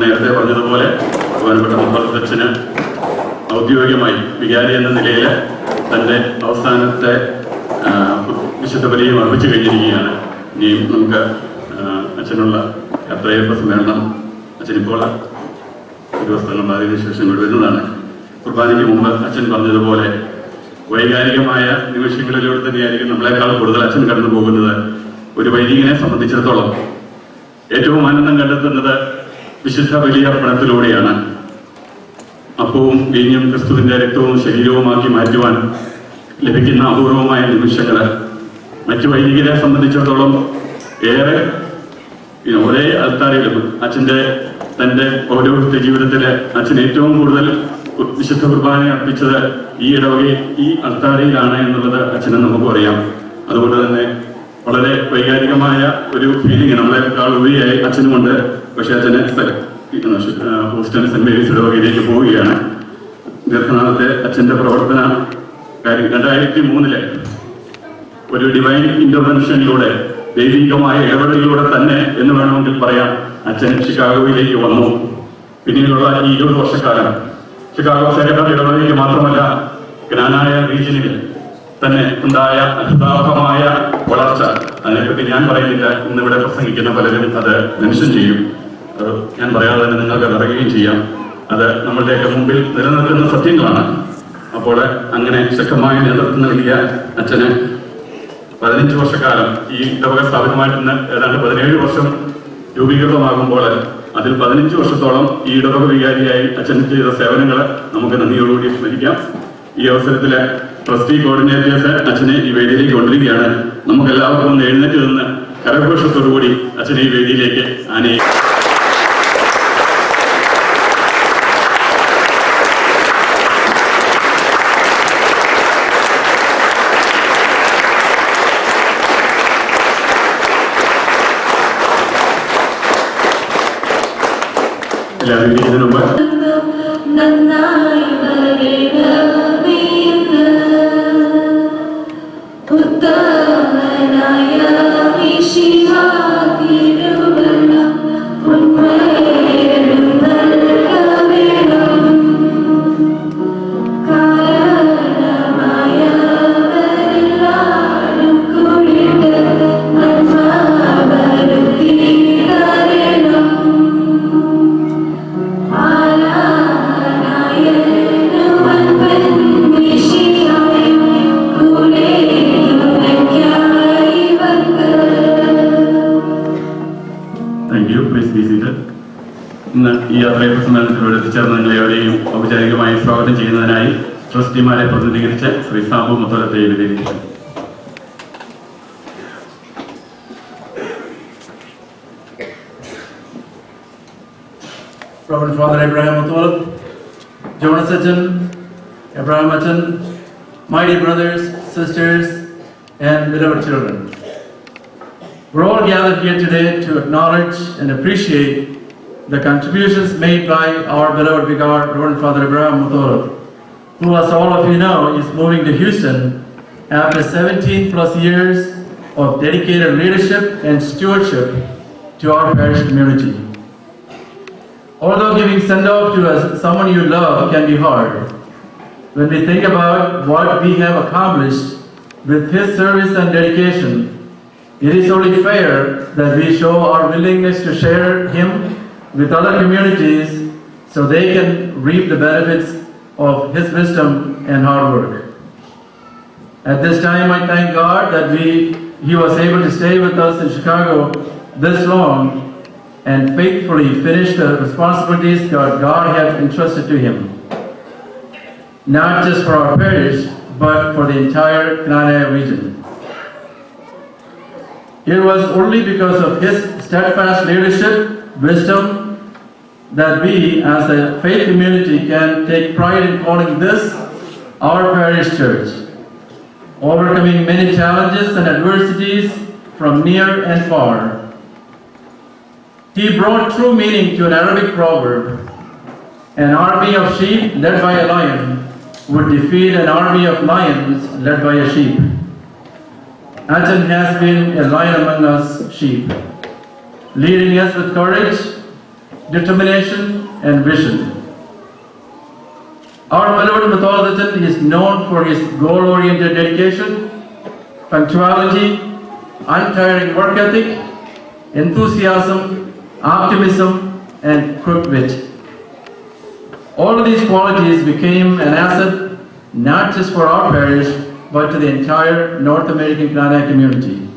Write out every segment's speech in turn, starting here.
നേരത്തെ പറഞ്ഞതുപോലെ ബഹുമാനപ്പെട്ട മുത്തോളത്ത് അച്ഛന് ഔദ്യോഗികമായി വികാരി എന്ന നിലയിൽ തൻ്റെ അവസാനത്തെ വിശുദ്ധ ബലിയും അർപ്പിച്ചു കഴിഞ്ഞിരിക്കുകയാണ്. ഇനിയും നമുക്ക് അച്ഛനുള്ള യാത്രയപ്പ സമ്മേളനം അച്ഛനിപ്പോൾ ദിവസങ്ങൾ അതിനുശേഷം ഇവിടെ വരുന്നതാണ്. കുർബാനയ്ക്ക് മുമ്പ് അച്ഛൻ പറഞ്ഞതുപോലെ വൈകാരികമായ നിമിഷങ്ങളിലൂടെ തന്നെയായിരിക്കും നമ്മളെക്കാൾ കൂടുതൽ അച്ഛൻ കടന്നു പോകുന്നത്. ഒരു വൈദികനെ സംബന്ധിച്ചിടത്തോളം ഏറ്റവും ആനന്ദം കണ്ടെത്തുന്നത് വിശുദ്ധ ബലിയർപ്പണത്തിലൂടെയാണ്. അപ്പവും വീഞ്ഞും ക്രിസ്തുവിന്റെ രക്തവും ശരീരവുമാക്കി മാറ്റുവാൻ ലഭിക്കുന്ന അപൂർവമായ നിമിഷങ്ങൾ മറ്റു വൈദികരെ സംബന്ധിച്ചിടത്തോളം ഏറെ ഒരേ അൾത്താരയിലും തൻ്റെ പൗരോഹിത്യ ജീവിതത്തില് അച്ഛൻ ഏറ്റവും കൂടുതൽ വിശുദ്ധ കുർബാന അർപ്പിച്ചത് ഈ ഇടവകയിൽ ഈ അൾത്താരയിലാണ് എന്നുള്ളത് അച്ഛന് നമുക്ക് അറിയാം. അതുകൊണ്ട് തന്നെ വളരെ വൈകാരികമായ ഒരു ഫീലിംഗ് നമ്മളെക്കാൾ ഉപരിയായി അച്ഛനുമുണ്ട്. പക്ഷെ അച്ഛന് ഹൂസ്റ്റൺ സെന്റ് മേരീസ് ഇടവകയിലേക്ക് പോവുകയാണ്. ദീർഘനാളത്തെ അച്ഛന്റെ പ്രവർത്തന കാര്യം 2003 ഒരു ഡിവൈൻ ഇന്റർവെൻഷനിലൂടെ ദൈവികമായ ഇടപെടലിലൂടെ തന്നെ എന്ന് വേണമെങ്കിൽ പറയാം അച്ഛൻ ഷിക്കാഗോയിലേക്ക് വന്നു. പിന്നീടുള്ള ഈ 20 വർഷക്കാലം ഷിക്കാഗോ സെക്രട്ടറി ഇടപെടലിലേക്ക് മാത്രമല്ല ജ്ഞാനായ റീജിയനിൽ തന്നെ ഉണ്ടായ അത്ഭുതാർഹമായ വളർച്ച. അതിനെപ്പറ്റി ഞാൻ പറയുന്നില്ല, ഇന്നിവിടെ പ്രസംഗിക്കുന്ന പലരും അത് മെൻഷൻ ചെയ്യും. ഞാൻ പറയാതെ തന്നെ നിങ്ങൾക്ക് അറിയുകയും ചെയ്യാം. അത് നമ്മളുടെയൊക്കെ മുമ്പിൽ നിലനിൽക്കുന്ന സത്യങ്ങളാണ്. അപ്പോൾ അങ്ങനെ ശക്തമായ നേതൃത്വം നൽകിയ അച്ഛന് 15 വർഷക്കാലം ഈ ഇടവക സ്ഥാപിതമായിട്ട് ഏതാണ്ട് 17 വർഷം രൂപീകൃതമാകുമ്പോൾ അതിൽ 15 വർഷത്തോളം ഈ ഇടവക വികാരിയായി അച്ഛൻ ചെയ്ത സേവനങ്ങൾ നമുക്ക് നന്ദിയോടുകൂടി സ്മരിക്കാം. ഈ അവസരത്തില് ട്രസ്റ്റി കോർഡിനേറ്റേഴ്സ് അച്ഛനെ ഈ വേദിയിലേക്ക് കൊണ്ടിരിക്കുകയാണ്. നമുക്ക് എല്ലാവർക്കും ഒന്ന് എഴുന്നേറ്റ് നിന്ന് കരഘോഷത്തോടുകൂടി അച്ഛനെ ഈ വേദിയിലേക്ക് ആനയിക്കും. എല്ലാവരും ഇതിനു മുമ്പ് ഇന്ന് ഈ യാത്രയുടെ സമ്മേളനത്തിലൂടെ എത്തിച്ചേർന്ന നിങ്ങളെവരെയും ഔപചാരികമായി സ്വാഗതം ചെയ്യുന്നതിനായി ട്രസ്റ്റിമാരെ പ്രതിനിധീകരിച്ച് Shri Sabu മുത്തോലത്തെ വിധിക്കുന്നു. Reverend Father Abraham Mutholath, Jonas Achan, Abraham Achan, mighty brothers, sisters, and beloved children. We're all gathered here today to acknowledge and appreciate the contributions made by our beloved vicar, Reverend Father Abraham Mutholath, who, as all of you know, is moving to Houston after 17 plus years of dedicated leadership and stewardship to our parish community. Although giving send-off to someone you love can be hard, when we think about what we have accomplished with his service and dedication, it is only fair that we show our willingness to share him with other communities so they can reap the benefits of his wisdom and hard work. At this time, I thank God that he was able to stay with us in Chicago this long and faithfully finish the responsibilities that God had entrusted to him, not just for our parish, but for the entire Cananea region. It was only because of his steadfast leadership, wisdom, that we as a faith community can take pride in calling this our parish church, overcoming many challenges and adversities from near and far. He brought true meaning to an Arabic proverb: an army of sheep led by a lion would defeat an army of lions led by a sheep. Achan has been a lion among us sheep, leading us with courage, determination, and vision. Our beloved Mutholath is known for his goal-oriented dedication, punctuality, untiring work ethic, enthusiasm, optimism, and quick wit. All of these qualities became an asset not just for our parish, but to the entire North American Canadian community.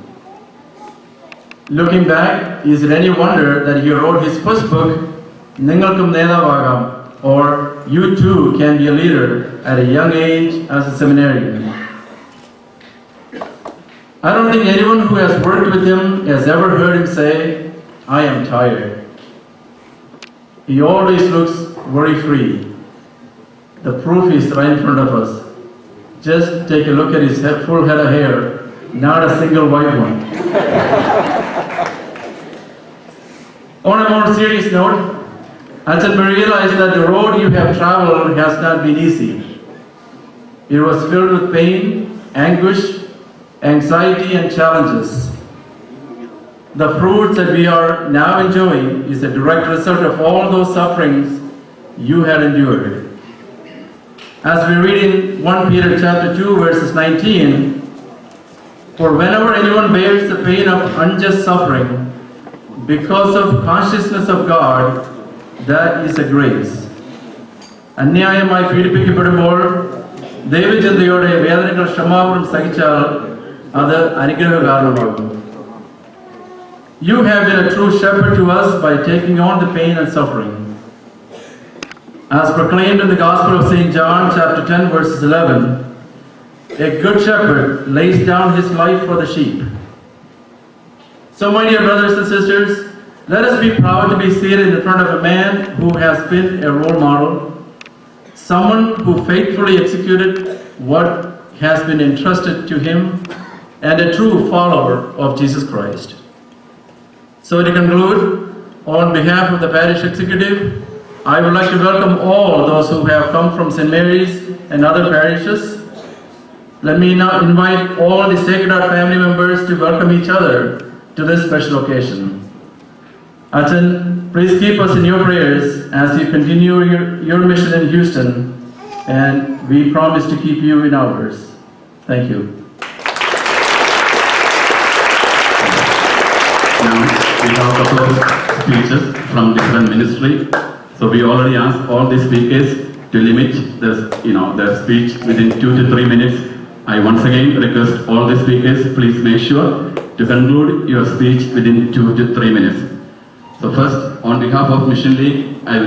Looking back, is it any wonder that he wrote his first book, Ningalkum Nedavagam, or You Too Can Be a Leader, at a young age as a seminarian. I don't think anyone who has worked with him has ever heard him say, I am tired. He always looks very free. The proof is right in front of us. Just take a look at his full head of hair, not a single white one. On a more serious note, Ajahn may realize that the road you have traveled has not been easy. It was filled with pain, anguish, anxiety, and challenges. The fruits that we are now enjoying is a direct result of all those sufferings you had endured. As we read in 1 Peter chapter 2, verses 19, for whenever anyone bears the pain of unjust suffering, because of consciousness of God, that is a grace. അന്യായമായി പീഡിപ്പിക്കപ്പെടുമ്പോൾ ദൈവചിന്തയോടെ വേദനകൾ ക്ഷമാപണം സഹിച്ചാൽ അത് അനുഗ്രഹ കാരണമാകും. You have been a true shepherd to us by taking on the pain and suffering. As proclaimed in the Gospel of St. John, chapter 10, verses 11, a good shepherd lays down his life for the sheep. So, my dear brothers and sisters, let us be proud to be seated in front of a man who has been a role model, someone who faithfully executed what has been entrusted to him, and a true follower of Jesus Christ. So, to conclude, on behalf of the parish executive, I would like to welcome all those who have come from St. Mary's and other parishes. Let me now invite all the Sacred Heart family members to welcome each other to this special occasion. Ajahn, please keep us in your prayers as you continue your mission in Houston, and we promise to keep you in ours. Thank you. Now, we have a couple of speeches from different ministry. So we already asked all the speakers to limit their speech within 2 to 3 minutes. I once again request all the speakers, please make sure to conclude your speech within 2 to 3 minutes. So first, on behalf of Mission League, I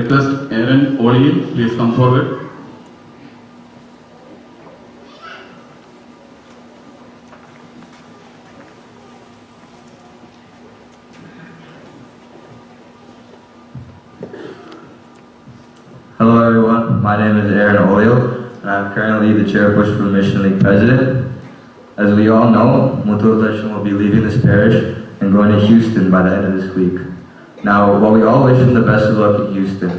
request Aaron O'Leary, please come forward. Hello everyone, my name is Aaron O'Leary, and I'm currently the Chairperson Mission League President. As we all know, Mutholath will be leaving this parish and going to Houston by the end of this week. Now, while we all wish him the best of luck at Houston,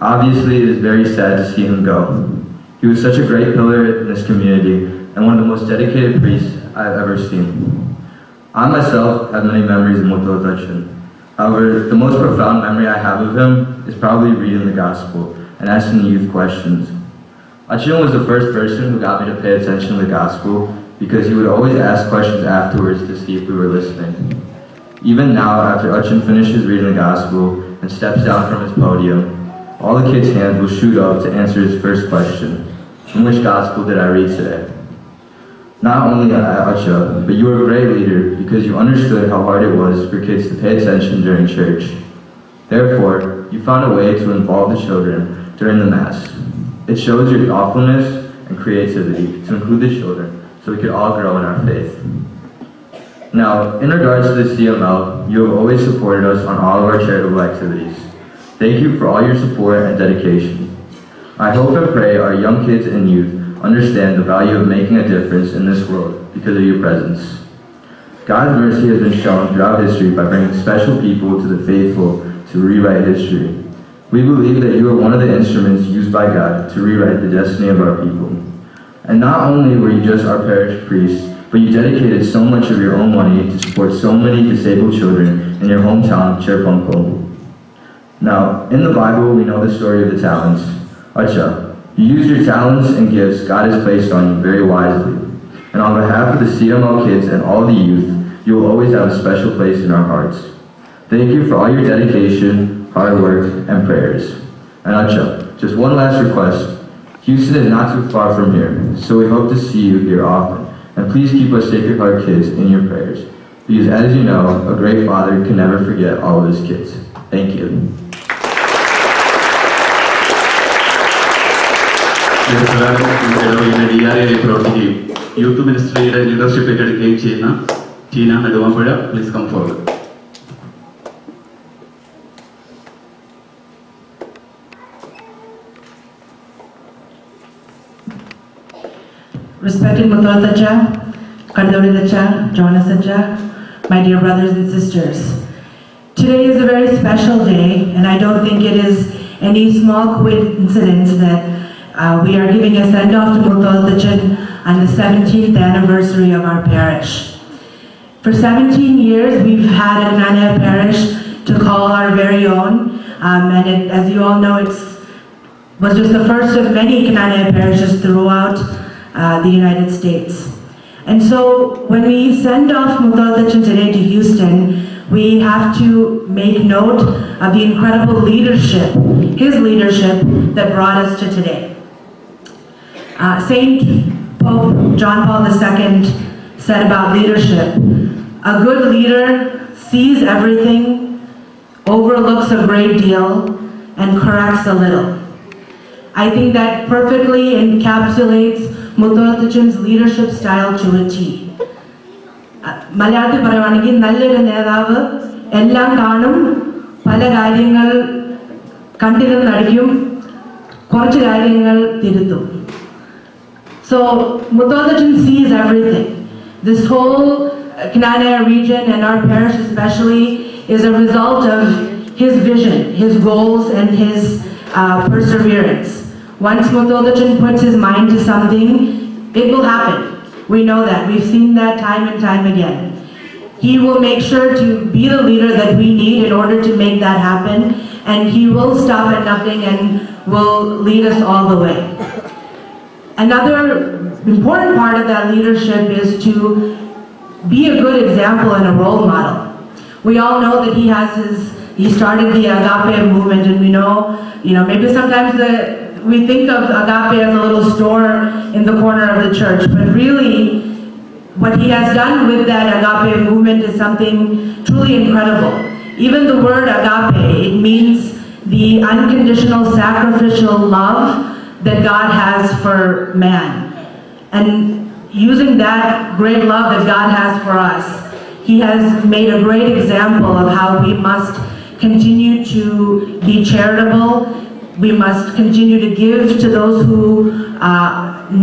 obviously it is very sad to see him go. He was such a great pillar in this community and one of the most dedicated priests I've ever seen. I myself have many memories of Mutholath. However, the most profound memory I have of him is probably reading the Gospel and asking the youth questions. Achin was the first person who got me to pay attention to the Gospel because he would always ask questions afterwards to see if we were listening. Even now, after Achin finishes reading the Gospel and steps down from his podium, all the kids' hands will shoot up to answer his first question, "From which Gospel did I read today?" Not only Acha, but you were a great leader because you understood how hard it was for kids to pay attention during church. Therefore, you found a way to involve the children during the Mass. It shows your thoughtfulness and creativity to include the children so we could all grow in our faith. Now, in regards to the CML, you have always supported us on all of our charitable activities. Thank you for all your support and dedication. I hope and pray our young kids and youth understand the value of making a difference in this world because of your presence. God's mercy has been shown throughout history by bringing special people to the faithful to rewrite history. We believe that you are one of the instruments used by God to rewrite the destiny of our people. And not only were you just our parish priest, but you dedicated so much of your own money to support so many disabled children in your hometown, Cherpunko. Now, in the Bible, we know the story of the talents. Acha, you use your talents and gifts God has placed on you very wisely. And on behalf of the CMO kids and all the youth, you will always have a special place in our hearts. Thank you for all your dedication, hard work, and prayers. And Acha, just one last request. Houston is not too far from here, so we hope to see you here often. And please keep us Sacred Heart kids in your prayers. Because as you know, a great father can never forget all of his kids. Thank you. പ്രവർത്തിക്കുകയും youth മിനിസ്ട്രിയുടെ leadership ഏറ്റെടുക്കുകയും ചെയ്യുന്ന Teena Neduvampuzha, please come forward. Respected Mutholath Acha, Kardori Acha, Jonas Acha, my dear brothers and sisters. Today is a very special day, and I don't think it is any small coincidence that we are giving a send-off to Mutholath Acha on the 17th anniversary of our parish. For 17 years, we've had a Knanaya parish to call our very own, and as you all know, it was just the first of many Knanaya parishes throughout the United States. And so when we send off Mutholath Acha today to Houston, we have to make note of the incredible leadership, his leadership that brought us to today. Saint Pope John Paul II said about leadership, a good leader sees everything, overlooks a great deal, and corrects a little. I think that perfectly encapsulates Mutholath Acha's leadership style to a T. മലയാളത്തിൽ പറയുവാണെങ്കിൽ നല്ലൊരു നേതാവ് എല്ലാം കാണും, പല കാര്യങ്ങൾ കണ്ടിരുന്നടിക്കും, കുറച്ച് കാര്യങ്ങൾ തിരുത്തും. So Mutholath Acha sees everything. This whole Knanaya region and our parish especially is a result of his vision, his goals, and his perseverance. Once Mutholath Acha puts his mind to something, it will happen. We know that. We've seen that time and time again. He will make sure to be the leader that we need in order to make that happen, and he will stop at nothing and will lead us all the way. Another important part of that leadership is to be a good example and a role model. We all know that he started the Agape movement, and we know, maybe sometimes we think of Agape as a little store in the corner of the church, but really what he has done with that Agape movement is something truly incredible. Even the word Agape, it means the unconditional sacrificial love that God has for man. And using that great love that God has for us, he has made a great example of how we must continue to be charitable. We must continue to give to those who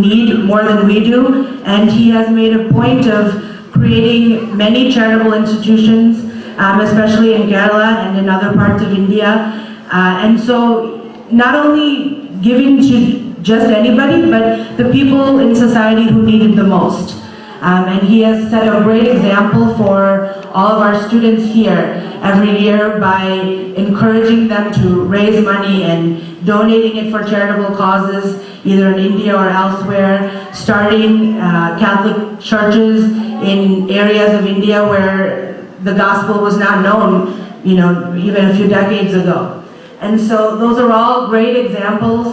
need more than we do. And he has made a point of creating many charitable institutions, especially in Kerala and in other parts of India. And so not only giving to just anybody, but the people in society who need it the most. And he has set a great example for all of our students here every year by encouraging them to raise money and donating it for charitable causes, either in India or elsewhere, starting Catholic churches in areas of India where the gospel was not known, even a few decades ago. And so those are all great examples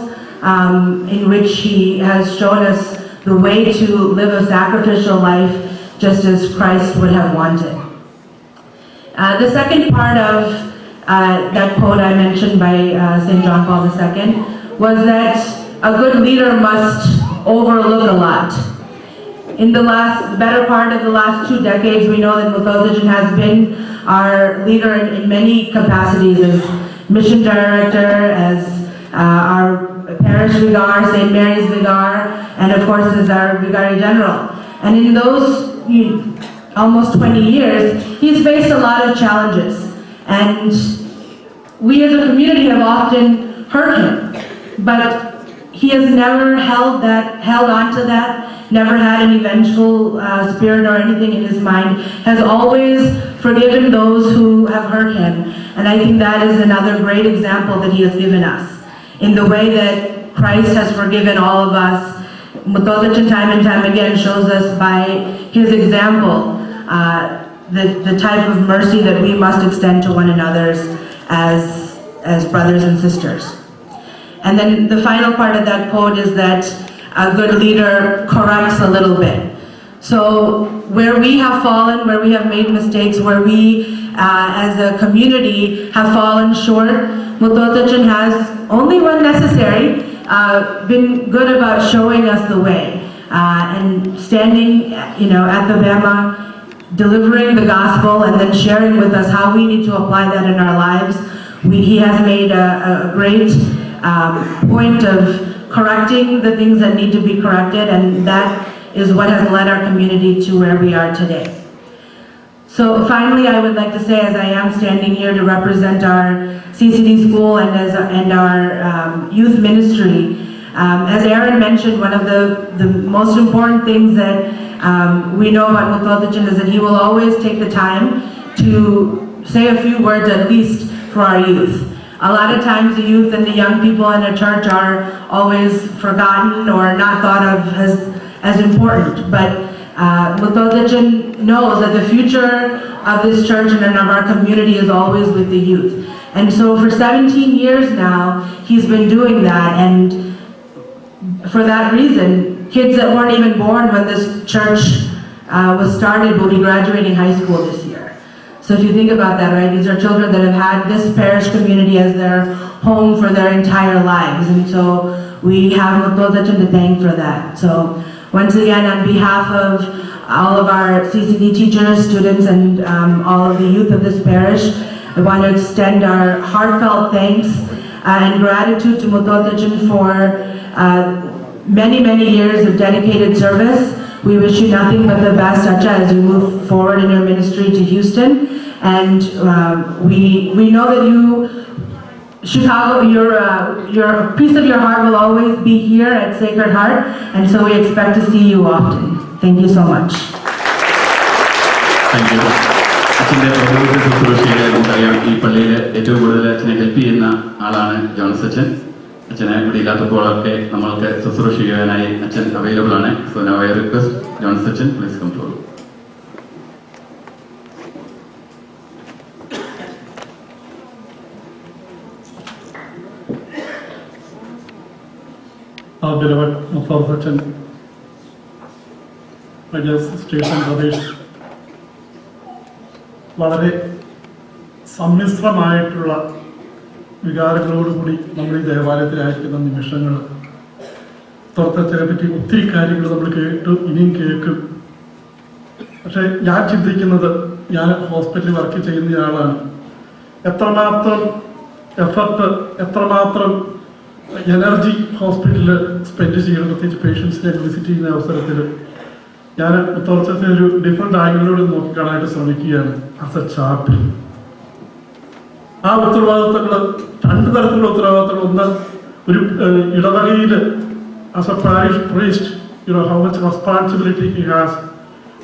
in which he has shown us the way to live a sacrificial life just as Christ would have wanted. The second part of that quote I mentioned by St. John Paul II was that a good leader must overlook a lot. In the better part of the last 2 decades, we know that Mutholath Acha has been our leader in many capacities, as mission director, as our parish vicar, St. Mary's vicar, and of course as our Vicary General. And in those almost 20 years, he's faced a lot of challenges. And we as a community have often hurt him, but he has never held on to that, never had any vengeful spirit or anything in his mind, has always forgiven those who have hurt him. And I think that is another great example that he has given us in the way that Christ has forgiven all of us. Mutholath time and time again shows us by his example the type of mercy that we must extend to one another as brothers and sisters. And then the final part of that quote is that a good leader corrects a little bit. So where we have fallen, where we have made mistakes, where we as a community have fallen short, Mutholath has only when necessary been good about showing us the way and standing, at the Bema, delivering the gospel and then sharing with us how we need to apply that in our lives. He has made a great point of correcting the things that need to be corrected, and that is what has led our community to where we are today. So finally, I would like to say, as I am standing here to represent our CCD school and our youth ministry, as Aaron mentioned, one of the most important things that we know about Mutholath is that he will always take the time to say a few words at least for our youth. A lot of times the youth and the young people in a church are always forgotten or not thought of as important, but Mutholath knows that the future of this church and of our community is always with the youth. And so for 17 years now, he's been doing that, and for that reason, kids that weren't even born when this church was started will be graduating high school this year. So if you think about that, right, these are children that have had this parish community as their home for their entire lives, and so we have Mutholath to thank for that. So once again, on behalf of all of our CCD teachers, students, and all of the youth of this parish, I want to extend our heartfelt thanks and gratitude to Mutholath for many, many years of dedicated service. We wish you nothing but the best, Acha, as you move forward in your ministry to Houston. And we know that Chicago, your piece of your heart will always be here at Sacred Heart, and so we expect to see you often. Thank you so much. Thank you. അച്ഛൻ്റെ പ്രബോധന ശുശ്രൂഷയിൽ നമുക്കറിയാം, ഈ പള്ളിയിൽ ഏറ്റവും കൂടുതൽ അച്ഛനെ help ചെയ്യുന്ന ആളാണ് ജോൺസ് അച്ഛൻ. അച്ഛനെ ഇവിടെ ഇല്ലാത്തപ്പോഴൊക്കെ നമ്മൾക്ക് ശുശ്രൂഷ ചെയ്യാനായി അച്ഛൻ അവൈലബിൾ ആണ്. So now I request Johns അച്ഛൻ, please come forward. Our beloved Mutholath, my dear sisters and brothers, വളരെ സമ്മിശ്രമായിട്ടുള്ള വികാരങ്ങളോടുകൂടി നമ്മൾ ഈ ദേവാലയത്തിലായിരിക്കുന്ന നിമിഷങ്ങൾ, മുത്തോളത്തിനെ പറ്റി ഒത്തിരി കാര്യങ്ങൾ നമ്മൾ കേട്ടു, ഇനിയും കേൾക്കും. പക്ഷെ ഞാൻ ചിന്തിക്കുന്നത്, ഞാൻ ഹോസ്പിറ്റലിൽ വർക്ക് ചെയ്യുന്നയാളാണ്, എത്രമാത്രം എഫർട്ട്, എത്രമാത്രം എനർജി ഹോസ്പിറ്റലിൽ സ്പെൻഡ് ചെയ്യണം, പ്രത്യേകിച്ച് പേഷ്യൻസിനെ വിസിറ്റ് ചെയ്യുന്ന അവസരത്തിൽ. ഞാൻ മുത്തോളത്തിനെ ഒരു ഡിഫറെൻ്റ് ആംഗിളിലൂടെ നോക്കിക്കാണാനായിട്ട് ശ്രമിക്കുകയാണ്. ആസ് എ ചാപ്ലിൻ ആ ഉത്തരവാദിത്തങ്ങൾ, രണ്ട് തരത്തിലുള്ള ഉത്തരവാദിത്തങ്ങൾ. ഒന്ന്, ഒരു ഇടവകയിൽ as A parish priest, how much responsibility he has,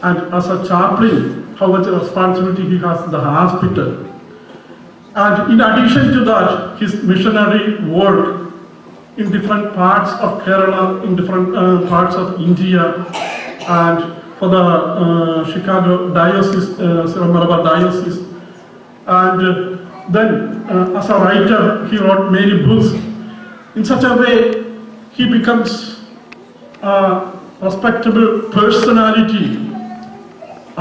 and as a chaplain, how much responsibility he has in the hospital. And in addition to that, his missionary work in different parts of Kerala, in different parts of India, and for the Chicago diocese, Malabar diocese. And then as a writer, he wrote many books. In such a way, he becomes a respectable personality,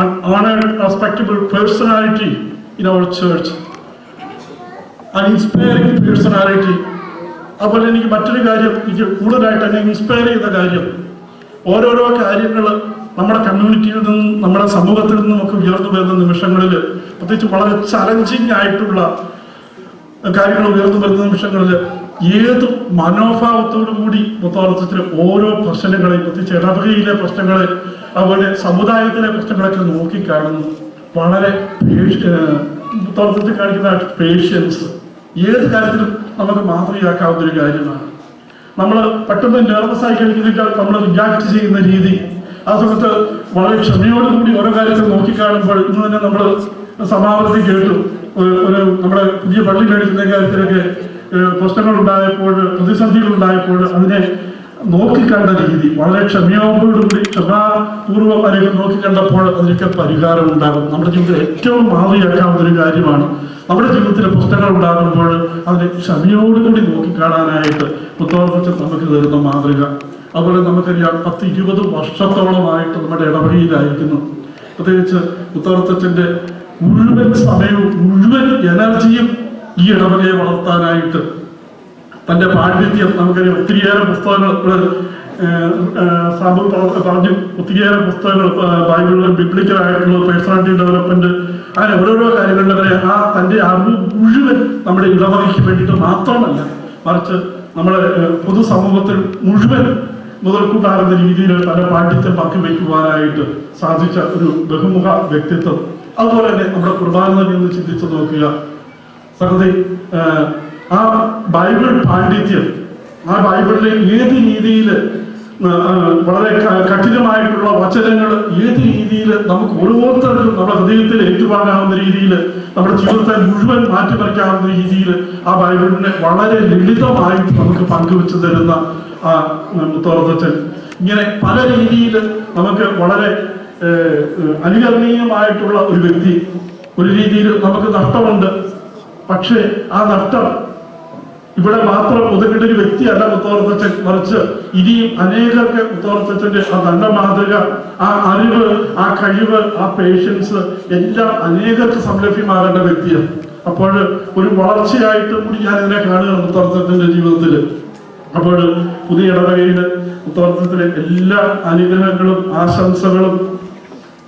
an honored, respectable personality in our church, an inspiring personality. അതുപോലെ എനിക്ക് മറ്റൊരു കാര്യം, എനിക്ക് കൂടുതലായിട്ട് എന്നെ inspire ചെയ്ത കാര്യം, ഓരോരോ കാര്യങ്ങൾ നമ്മുടെ കമ്മ്യൂണിറ്റിയിൽ നിന്നും നമ്മുടെ സമൂഹത്തിൽ നിന്നും ഒക്കെ ഉയർന്നു വരുന്ന നിമിഷങ്ങളിൽ, പ്രത്യേകിച്ച് വളരെ ചലഞ്ചിങ് ആയിട്ടുള്ള കാര്യങ്ങൾ ഉയർന്നു വരുന്ന നിമിഷങ്ങളിൽ ഏത് മനോഭാവത്തോടു കൂടി മുത്തോളത്തിന് ഓരോ പ്രശ്നങ്ങളെയും, പ്രത്യേകിച്ച് ഇടവകയിലെ പ്രശ്നങ്ങളെ, അതുപോലെ സമുദായത്തിലെ പ്രശ്നങ്ങളൊക്കെ നോക്കിക്കാണുന്നു. വളരെ മുത്തോളത്തിൽ കാണിക്കുന്ന പേഷ്യൻസ് ഏത് കാര്യത്തിലും നമുക്ക് മാതൃകയാക്കാവുന്ന ഒരു കാര്യമാണ്. നമ്മൾ പെട്ടെന്ന് നെർവസ് ആയി കഴിക്കുന്നതിനേക്കാൾ നമ്മൾ റിയാക്ട് ചെയ്യുന്ന രീതി ആ സമയത്ത് വളരെ ക്ഷമയോടുകൂടി ഓരോ കാര്യത്തിൽ നോക്കിക്കാണുമ്പോൾ ഇന്ന് തന്നെ നമ്മൾ സമാപനത്തിൽ കേട്ടു നമ്മുടെ പുതിയ പള്ളി മേടിക്കുന്ന കാര്യത്തിലൊക്കെ പ്രശ്നങ്ങളുണ്ടായപ്പോൾ, പ്രതിസന്ധികളുണ്ടായപ്പോൾ അതിനെ നോക്കിക്കണ്ട രീതി വളരെ ക്ഷമയോടുകൂടി ക്ഷമാപൂർവ്വം അല്ലെങ്കിൽ നോക്കിക്കണ്ടപ്പോൾ അതിനൊക്കെ പരിഹാരം ഉണ്ടാകും. നമ്മുടെ ജീവിതത്തിൽ ഏറ്റവും മാതൃകയാക്കാവുന്ന ഒരു കാര്യമാണ്. നമ്മുടെ ജീവിതത്തിലെ പ്രശ്നങ്ങൾ ഉണ്ടാകുമ്പോൾ അതിനെ ക്ഷമയോടുകൂടി നോക്കിക്കാണാനായിട്ട് മുത്തോളത്തച്ഛൻ നമുക്ക് തരുന്ന മാതൃക. അതുപോലെ നമുക്കറിയാം 10-20 വർഷത്തോളമായിട്ട് നമ്മുടെ ഇടവഴിയിലായിരിക്കുന്നു. പ്രത്യേകിച്ച് മുത്തോളത്തച്ഛൻ്റെ മുഴുവൻ സമയവും മുഴുവൻ എനർജിയും ഈ ഇടവകയെ വളർത്താനായിട്ട് തൻ്റെ പാണ്ഡിത്യം നമുക്കറിയാം. ഒത്തിരിയേറെ പുസ്തകങ്ങൾ സാമ്പു പറഞ്ഞു, ഒത്തിരിയേറെ പുസ്തകങ്ങൾ ബൈബിളിൽ ബിബ്ലിക്കലായിട്ടുള്ള പേഴ്സണാലിറ്റി ഡെവലപ്മെന്റ്, അങ്ങനെ ഓരോരോ കാര്യങ്ങളിലൊക്കെ ആ തൻ്റെ അറിവ് മുഴുവൻ നമ്മുടെ ഇടവകയ്ക്ക് വേണ്ടിയിട്ട് മാത്രമല്ല, മറിച്ച് നമ്മുടെ പൊതുസമൂഹത്തിൽ മുഴുവൻ മുതൽക്കൂട്ടാകുന്ന രീതിയിൽ തൻ്റെ പാണ്ഡിത്യം പങ്കുവയ്ക്കുവാനായിട്ട് സാധിച്ച ഒരു ബഹുമുഖ വ്യക്തിത്വം. അതുപോലെ തന്നെ നമ്മുടെ കുർബാനയിൽ നിന്ന് ചിന്തിച്ചു നോക്കുക. സംഗതി ആ ബൈബിൾ പാണ്ഡിത്യം, ആ ബൈബിളിലെ ഏത് രീതിയിൽ വളരെ കഠിനമായിട്ടുള്ള വചനങ്ങൾ ഏത് രീതിയിൽ നമുക്ക് ഓരോരുത്തർക്കും നമ്മുടെ ഹൃദയത്തിൽ ഏറ്റുവാങ്ങാവുന്ന രീതിയിൽ നമ്മുടെ ജീവിതത്തെ മുഴുവൻ മാറ്റിമറിക്കാവുന്ന രീതിയിൽ ആ ബൈബിളിനെ വളരെ ലളിതമായിട്ട് നമുക്ക് പങ്കുവെച്ചു തരുന്ന ആ മുത്തോളത്തച്ഛൻ. ഇങ്ങനെ പല രീതിയിൽ നമുക്ക് വളരെ അനുകരണീയമായിട്ടുള്ള ഒരു വ്യക്തി. ഒരു രീതിയിൽ നമുക്ക് നഷ്ടമുണ്ട്, പക്ഷേ ആ നഷ്ടം ഇവിടെ മാത്രം ഒതുങ്ങേണ്ട ഒരു വ്യക്തിയല്ല മുത്തോളത്തച്ഛൻ, മറിച്ച് ഇനിയും അനേകർക്ക് മുത്തോളത്തച്ഛന്റെ ആ നല്ല മാതൃക, ആ അറിവ്, ആ കഴിവ്, ആ പേഷ്യൻസ് എല്ലാം അനേകർക്ക് സംലഭ്യമാകേണ്ട വ്യക്തിയാണ്. അപ്പോൾ ഒരു വളർച്ചയായിട്ട് കൂടി ഞാൻ ഇതിനെ കാണുകയാണ് മുത്തോളത്തച്ഛന്റെ ജീവിതത്തിൽ. അപ്പോൾ പുതിയ ഇടവകയിൽ മുത്തോളത്തച്ഛന്റെ എല്ലാ അനുഗ്രഹങ്ങളും ആശംസകളും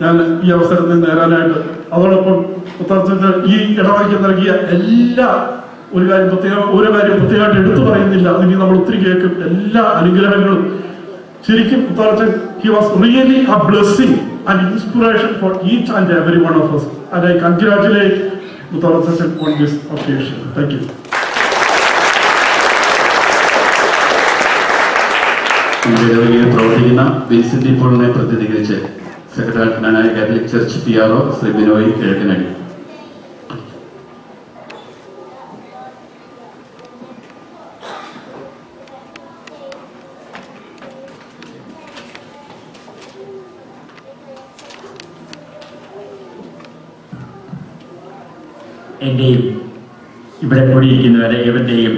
ഞാൻ ഈ അവസരത്തിൽ നേരാനായിട്ട്, അതോടൊപ്പം മുത്തോളത്തച്ഛൻ ഈ ഇടവകയ്ക്ക് നൽകിയ എല്ലാ ഒരു കാര്യം പ്രത്യേകമായിട്ട് എടുത്തു പറയുന്നില്ല, അതിന് നമ്മൾ ഒത്തിരി കേൾക്കും. എല്ലാ അനുഗ്രഹങ്ങളും ശരിക്കും മുത്തോളത്തച്ഛൻ he was really a blessing and inspiration for each and every one of us, and I congratulate മുത്തോളത്തച്ഛൻ on this occasion. Thank you. ഇടവകയിൽ പ്രവർത്തിക്കുന്ന വിൻസെന്റ് പോളിനെ പ്രതിനിധീകരിച്ച് secretary Catholic Church PRO Shri Binoy Kizhakkanadi. എൻ്റെയും ഇവിടെ കൂടിയിരിക്കുന്നവരെ ഏവരുടെയും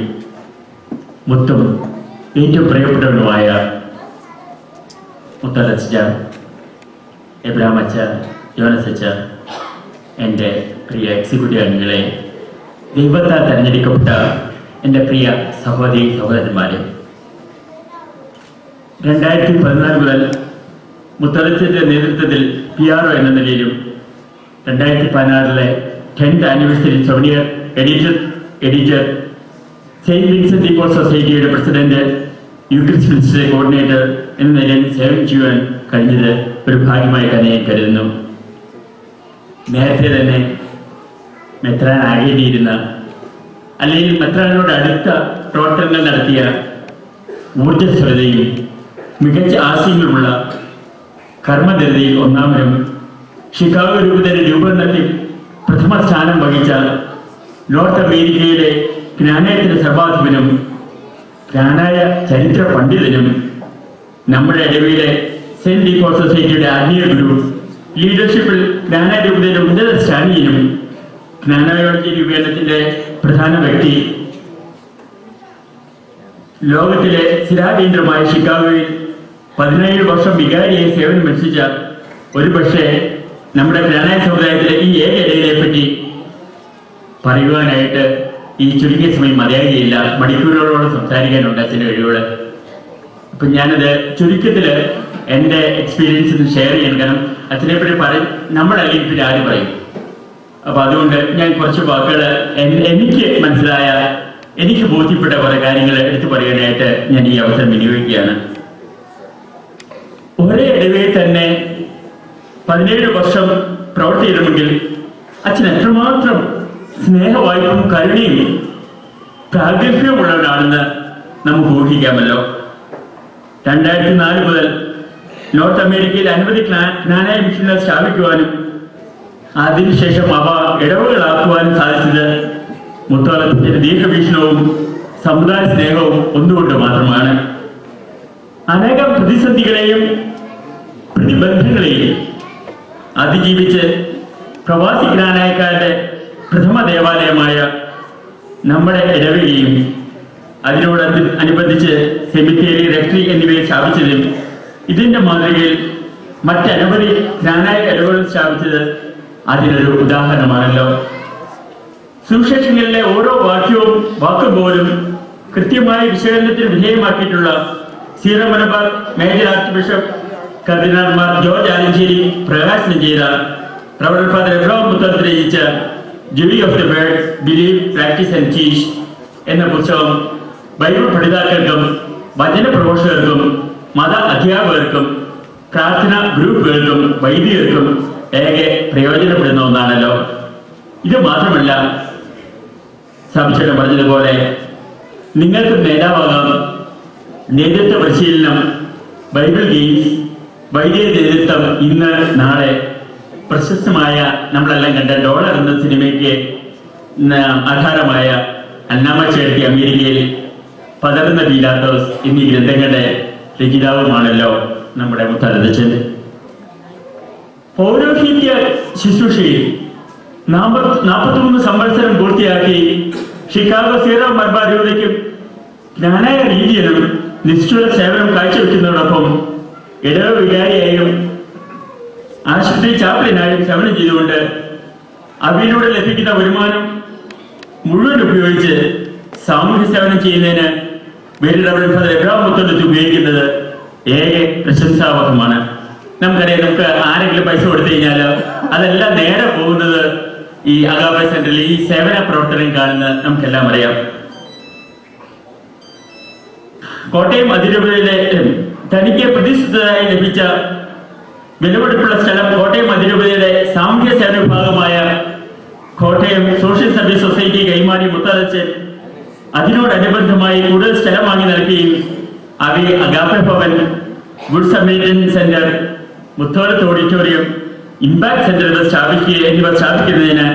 മുത്തും ഏറ്റവും പ്രിയപ്പെട്ടവനുമായ മുത്തലച്ച, എബ്രഹാം അച്ച, യോനസ് അച്ച, എൻ്റെ പ്രിയ എക്സിക്യൂട്ടീവ് അംഗങ്ങളെ, ദൈവത്താൽ തിരഞ്ഞെടുക്കപ്പെട്ട എൻ്റെ പ്രിയ സഹോദരി സഹോദരന്മാരെ, 2014 മുതൽ മുത്തലച്ചൻ്റെ നേതൃത്വത്തിൽ PRO എന്ന നിലയിലും 2016 10th anniversary senior editor Saint Vincent Paul സൊസൈറ്റിയുടെ പ്രസിഡന്റ്, യൂക്രിസ്റ്റ് മിനിസ്റ്ററി കോർഡിനേറ്റർ എന്ന നിലയിൽ സേവനം ചെയ്യുവാൻ കഴിഞ്ഞത് ഒരു ഭാഗ്യമായി തന്നെ ഞാൻ കരുതുന്നു. നേരത്തെ തന്നെ മെത്രാൻ ആകേണ്ടിയിരുന്ന, അല്ലെങ്കിൽ മെത്രാനോട് അടുത്ത പ്രവർത്തനങ്ങൾ നടത്തിയ ഊർജ്ജസ്വലതയും മികച്ച ആശയങ്ങളുമുള്ള കർമ്മധരതയിൽ ഒന്നാമനും ഷിക്കാഗോ രൂപതയുടെ രൂപീകരണത്തിൽ പ്രഥമ സ്ഥാനം വഹിച്ച നോർത്ത് അമേരിക്കയിലെ ജ്ഞാനയത്തിന്റെ സർവാധിപനും ജ്ഞാനായ ചരിത്ര പണ്ഡിതനും നമ്മുടെ ഇടവയിലെ സെന്റ് പോൾ സൊസൈറ്റിയുടെ ആത്മീയ ഗുരു, ലീഡർഷിപ്പിൽ ജ്ഞാനായ രൂപതയുടെ ഉന്നത സ്ഥാനീയനും ജ്ഞാനായോളജി രൂപീകരണത്തിന്റെ പ്രധാന വ്യക്തി, ലോകത്തിലെ സ്ഥിരാകേന്ദ്രമായ ഷിക്കാഗോയിൽ 17 വർഷം വികാരിയായി സേവനമനുഷ്ഠിച്ച ഒരുപക്ഷെ നമ്മുടെ ജ്ഞാനായ സമുദായത്തിലെ ഈ ഏക ഇടയിലെ പറ്റി പറയുവാനായിട്ട് ഈ ചുരുങ്ങിയ സമയം മതിയാകുകയില്ല. മണിക്കൂറുകളോട് സംസാരിക്കാനുണ്ട് അച്ഛൻ്റെ കഴിവുകൾ. അപ്പം ഞാനത് ചുരുക്കത്തിൽ എൻ്റെ എക്സ്പീരിയൻസ് ഷെയർ ചെയ്യണം. കാരണം അച്ഛനെ പറ്റി പറയും നമ്മളല്ലെങ്കിൽ പിന്നെ ആര് പറയും. അപ്പം അതുകൊണ്ട് ഞാൻ കുറച്ച് വാക്കുകൾ എനിക്ക് മനസ്സിലായ, എനിക്ക് ബോധ്യപ്പെട്ട കുറേ കാര്യങ്ങൾ എടുത്തു പറയാനായിട്ട് ഞാൻ ഈ അവസരം വിനിയോഗിക്കുകയാണ്. ഒരേ ഇടവയിൽ തന്നെ 17 വർഷം പ്രവർത്തിയിടണമെങ്കിൽ അച്ഛൻ എത്രമാത്രം സ്നേഹവായ്പും കരുണയും പ്രാഗൽഭ്യമുള്ളവരാണെന്ന് നമുക്ക് ഊഹിക്കാമല്ലോ. 2004 മുതൽ നോർത്ത് അമേരിക്കയിൽ അനവധി ജ്ഞാനായ മിഷനുകൾ സ്ഥാപിക്കുവാനും അതിനുശേഷം അവ ഇടവുകളാക്കുവാനും സാധിച്ചത് മുത്തോളത്തിന്റെ ദീർഘവീക്ഷണവും സമുദായ സ്നേഹവും ഒന്നുകൊണ്ട് മാത്രമാണ്. അനേകം പ്രതിസന്ധികളെയും പ്രതിബന്ധങ്ങളെയും അതിജീവിച്ച് പ്രവാസി ജ്ഞാനായക്കാരുടെ പ്രഥമ ദേവാലയമായ നമ്മുടെ ഇടവകയും അതിനോട് അനുബന്ധിച്ച് സെമിത്തേരി, റെക്ടറി എന്നിവയെ സ്ഥാപിച്ചതും ഇതിന്റെ മാതൃകയിൽ മറ്റനവധി ജ്ഞാനായ ഇടവുകൾ സ്ഥാപിച്ചത് അതിനൊരു ഉദാഹരണമാണല്ലോ. സുവിശേഷങ്ങളിലെ ഓരോ വാക്കും പോലും കൃത്യമായി വിശകലനത്തിന് വിധേയമാക്കിയിട്ടുള്ള Syro Malabar major archbishop കർദിനാൾമാർ ജോർജ് ആലഞ്ചേരി പ്രകാശനം ചെയ്ത റവറൻഡ് ഫാദർ എബ്രഹാം മുത്തോളത്ത് രചിച്ച journey of the word believe, practice and teach എന്ന പുസ്തകം ബൈബിൾ പഠിതാക്കൾക്കും വചന പ്രഘോഷകർക്കും മത അധ്യാപകർക്കും പ്രാർത്ഥന ഗ്രൂപ്പുകൾക്കും വൈദികർക്കും ഏറെ പ്രയോജനപ്പെടുന്ന ഒന്നാണല്ലോ. ഇത് മാത്രമല്ല, സംശയം പറഞ്ഞതുപോലെ നിങ്ങൾക്ക് നേതാവാകാം, നേതൃത്വ പരിശീലനം, ബൈബിൾ ഗെയിംസ്, വൈദിക നേതൃത്വം, ഇന്ന് നാളെ പ്രശസ്തമായ നമ്മളെല്ലാം കണ്ട ഡോളർ എന്ന സിനിമയ്ക്ക് ആധാരമായ അന്നാമ ചേർത്തി അമേരിക്കയിൽ പതറുന്ന പീലാത്തോസ് എന്നീ ഗ്രന്ഥങ്ങളുടെ രചയിതാവുമാണല്ലോ നമ്മുടെ മുത്തോളത്തച്ഛൻ. പൗരോഹിത്യ ശുശ്രൂഷയിൽ 43 സംവത്സരം പൂർത്തിയാക്കി ഷിക്കാഗോ സീറോ മലബാർ രൂപതയ്ക്കും ജ്ഞാനായ രീതിയിലും നിശ്ചിത സേവനം കാഴ്ചവെക്കുന്നതോടൊപ്പം ഇടവ വികാരിയായും ആശുപത്രി ചാപ്ലിനായും സേവനം ചെയ്തുകൊണ്ട് അവയിലൂടെ ലഭിക്കുന്ന വരുമാനം മുഴുവൻ ഉപയോഗിച്ച് സാമൂഹ്യ സേവനം ചെയ്യുന്നതിന് റവറൻഡ് ഫാദർ എബ്രഹാം മുത്തോളത്ത് ഉപയോഗിക്കുന്നത് ഏറെ പ്രശംസാവഹമാണ്. നമുക്കറിയാം, നമുക്ക് ആരെങ്കിലും പൈസ കൊടുത്തു കഴിഞ്ഞാൽ അതെല്ലാം നേരെ പോകുന്നത് ഈ അഗാപെ സെന്ററിൽ ഈ സേവന പ്രവർത്തനം കാണുന്ന നമുക്കെല്ലാം അറിയാം. കോട്ടയം അതിരൂപതയിലെ തനിക്ക് പ്രതിഷ്ഠിതരായി ലഭിച്ച വിലപിടിപ്പുള്ള സ്ഥലം കോട്ടയം അതിരൂപതയുടെ സാമൂഹ്യ സേവന വിഭാഗമായ കോട്ടയം സോഷ്യൽ സർവീസ് സൊസൈറ്റി കൈമാറി മുത്തോളത്തച്ഛൻ അതിനോടനുബന്ധമായി കൂടുതൽ സ്ഥലം വാങ്ങി നൽകുകയും അവയെ Agape Bhavan, good Samaritan centre, Mutholath auditorium, impact സെന്ററുകൾ എന്നിവ സ്ഥാപിക്കുന്നതിന്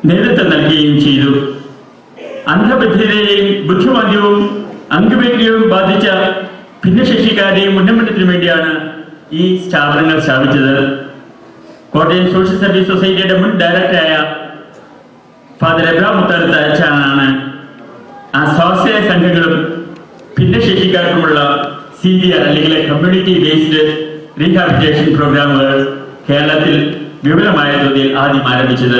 നേതൃത്വം നൽകുകയും ചെയ്തു. അന്ധബധിരരെയും ബുദ്ധിമാന്ദ്യവും അംഗവൈകല്യവും ബാധിച്ച ഭിന്നശേഷിക്കാരുടെയും ഉന്നമനത്തിനു വേണ്ടിയാണ് ഈ സ്ഥാപനങ്ങൾ സ്ഥാപിച്ചത്. കോട്ടയം സോഷ്യൽ സർവീസ് സൊസൈറ്റിയുടെ മുൻ ഡയറക്ടറായ ഫാദർ എബ്രഹാം മുത്തോളത്ത് അച്ഛനാണ് ആ സ്വാശ്രയ സംഘങ്ങളും ഭിന്നശേഷിക്കാർക്കുമുള്ള CBR അല്ലെങ്കിൽ കമ്മ്യൂണിറ്റി ബേസ്ഡ് റീഹാബിലിറ്റേഷൻ പ്രോഗ്രാമുകൾ കേരളത്തിൽ വിപുലമായ തോതിൽ ആദ്യം ആരംഭിച്ചത്.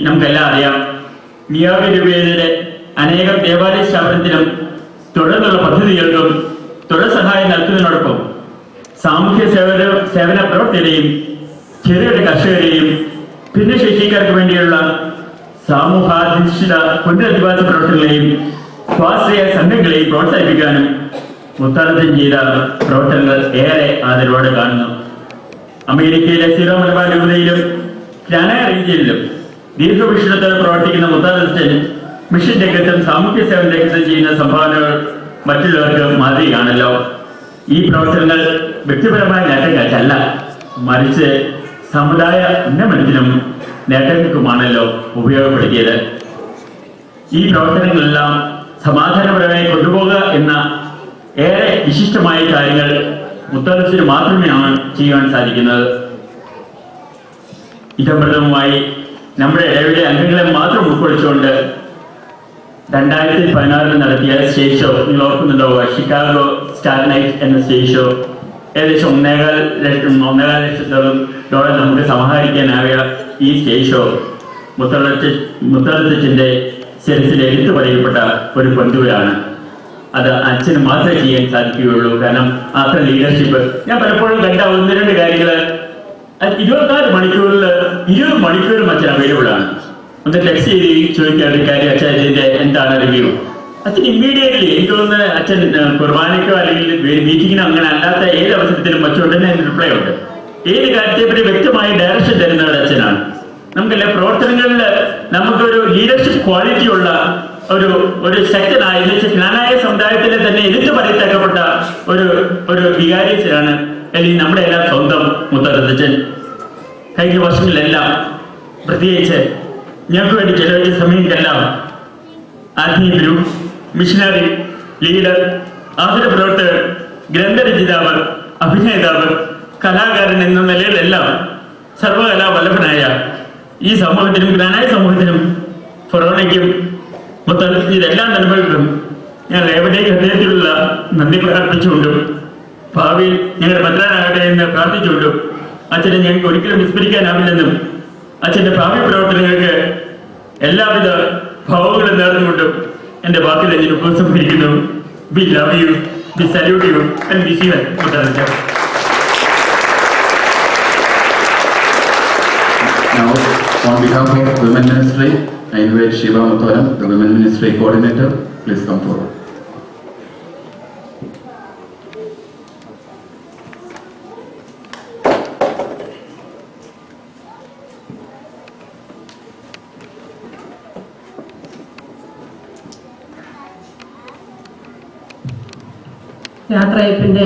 നമുക്കെല്ലാം അറിയാം, മിയാവി രൂപതയുടെ അനേകം ദേവാലയ സ്ഥാപനത്തിനും തുടർന്നുള്ള പദ്ധതികൾക്കും തുടർ സഹായം നൽകുന്നതിനോടൊപ്പം സാമൂഹ്യ സേവന പ്രവർത്തകരെയും ചെറുകിട കർഷകരെയും ഭിന്നശേഷിക്കാർക്ക് വേണ്ടിയുള്ള സാമൂഹാധിഷ്ഠിത പുനരധിവാസ പ്രവർത്തനങ്ങളെയും സ്വാശ്രയ സംഘങ്ങളെയും പ്രോത്സാഹിപ്പിക്കാനും മുത്തോളത്തച്ഛൻ ചെയ്ത പ്രവർത്തനങ്ങൾ ഏറെ ആദരവോടെ കാണുന്നു. അമേരിക്കയിലെ സീറോ മലബാർ രൂപതയിലും ജ്ഞാനായ റീജിയനിലും ദീർഘവീക്ഷണത്തോടെ പ്രവർത്തിക്കുന്ന മുത്തോളത്തച്ഛൻ മിഷൻ രംഗത്തും സാമൂഹ്യ സേവന രംഗത്തും ചെയ്യുന്ന സംഭാവനകൾ മറ്റുള്ളവർക്ക് മാതൃകയാണല്ലോ. ഈ പ്രവർത്തനങ്ങൾ വ്യക്തിപരമായ നേട്ടങ്ങൾക്കല്ല, മറിച്ച് സമുദായ ഉന്നമനത്തിനും നേട്ടങ്ങൾക്കുമാണല്ലോ ഉപയോഗപ്പെടുത്തിയത്. ഈ പ്രവർത്തനങ്ങളെല്ലാം സമാധാനപരമായി കൊണ്ടുപോകുക എന്ന ഏറെ വിശിഷ്ടമായ കാര്യങ്ങൾ മുത്തോളത്തച്ഛന് മാത്രമേ ചെയ്യാൻ സാധിക്കുന്നത്. ഇതമൃതവുമായി നമ്മുടെ ഇടവിലെ അംഗങ്ങളെ മാത്രം ഉൾക്കൊള്ളിച്ചുകൊണ്ട് 2016 നടത്തിയ സ്റ്റേജ് ഷോ നിങ്ങൾ ഓർക്കുന്നുണ്ടോ? ഷിക്കാഗോ സ്റ്റാർ നൈറ്റ് എന്ന സ്റ്റേജ് ഷോ ഏകദേശം 1.5 ലക്ഷത്തോളം ഡോളർ നമുക്ക് സമാഹരിക്കാനായ ഈ സ്റ്റേജ് ഷോ മുത്തോളത്തച്ഛന്റെ ശിരസിൽ എടുത്തു പറയപ്പെട്ട ഒരു പന്തുവരാണ്. അത് അച്ഛന് മാത്രമേ ചെയ്യാൻ സാധിക്കുകയുള്ളൂ. കാരണം അത്ര ലീഡർഷിപ്പ് ഞാൻ പലപ്പോഴും കണ്ട 1-2 കാര്യങ്ങൾ 24 മണിക്കൂറിൽ 20 മണിക്കൂറും അച്ഛൻ അവൈലബിൾ ആണ്. ഒന്ന് ടെക്സ്റ്റ് ചെയ്ത് ചോദിക്കാതെ കാര്യം അച്ഛൻ ഇതിന്റെ എന്താണ് റിവ്യൂ. അച്ഛൻ ഇമ്മീഡിയറ്റ്ലി എനിക്ക് തോന്നുന്നത് അച്ഛൻ കുർബാനയ്ക്കോ അല്ലെങ്കിൽ മീറ്റിങ്ങിനോ അങ്ങനെ അല്ലാത്ത ഏത് അവസരത്തിലും അച്ഛനുടനെ റിപ്ലൈ ഉണ്ട്. ഏത് കാര്യത്തെപ്പറ്റി വ്യക്തമായ ഡയറക്ഷൻ തരുന്നത് അച്ഛനാണ്. നമുക്കെല്ലാം പ്രവർത്തനങ്ങളിൽ നമുക്കൊരു ലീഡർഷിപ്പ് ക്വാളിറ്റി ഉള്ള ഒരു ശക്തനായ ജ്ഞാനായ സമുദായത്തിലെ തന്നെ എടുത്തു പറയത്തക്കപ്പെട്ട ഒരു വികാരിച്ചാണ് അല്ലെങ്കിൽ നമ്മുടെ എല്ലാം സ്വന്തം മുത്തോലത്തച്ഛൻ. കഴിഞ്ഞ വർഷങ്ങളിലെല്ലാം പ്രത്യേകിച്ച് ഞങ്ങൾക്ക് വേണ്ടി ചെലവഴിച്ച സമയത്തെല്ലാം ആത്മീയ ഗുരു, മിഷനറി, ലീഡർ, ആതുര പ്രവർത്തകർ, ഗ്രന്ഥരചിതാവ്, അഭിനേതാവ്, കലാകാരൻ എന്ന നിലയിലെല്ലാം സർവകലാ വല്ലഭനായ ഈ സമൂഹത്തിനും ജ്ഞാനായ സമൂഹത്തിനും ഫൊറോണയ്ക്കും മുത്തോലത്തിന് ഇതെല്ലാം നന്മകൾക്കും ഞങ്ങൾ എവിടെയും ഹൃദയത്തിലുള്ള നന്ദി പ്രകടിപ്പിച്ചുകൊണ്ടും ഭാവിയിൽ ഞങ്ങളുടെ ഭദ്രനാകട്ടെ എന്ന് പ്രാർത്ഥിച്ചുകൊണ്ടും അച്ഛനെ ഞങ്ങൾക്ക് ഒരിക്കലും വിസ്മരിക്കാനാവില്ലെന്നും അച്ഛൻ്റെ ഭാവി പ്രവർത്തനങ്ങൾക്ക് എല്ലാവിധ ഭാവങ്ങളും നേർന്നുകൊണ്ടും എൻ്റെ വാക്കിൽ ഞാൻ ഉപസംഹരിക്കുന്നു. We love you, we salute you and wish you മുത്തോലച്ച. Now, on behalf of Women Ministry, I invite Shiva Mutholath, the Women Ministry Coordinator. Please come forward. യാത്രയപ്പിൻ്റെ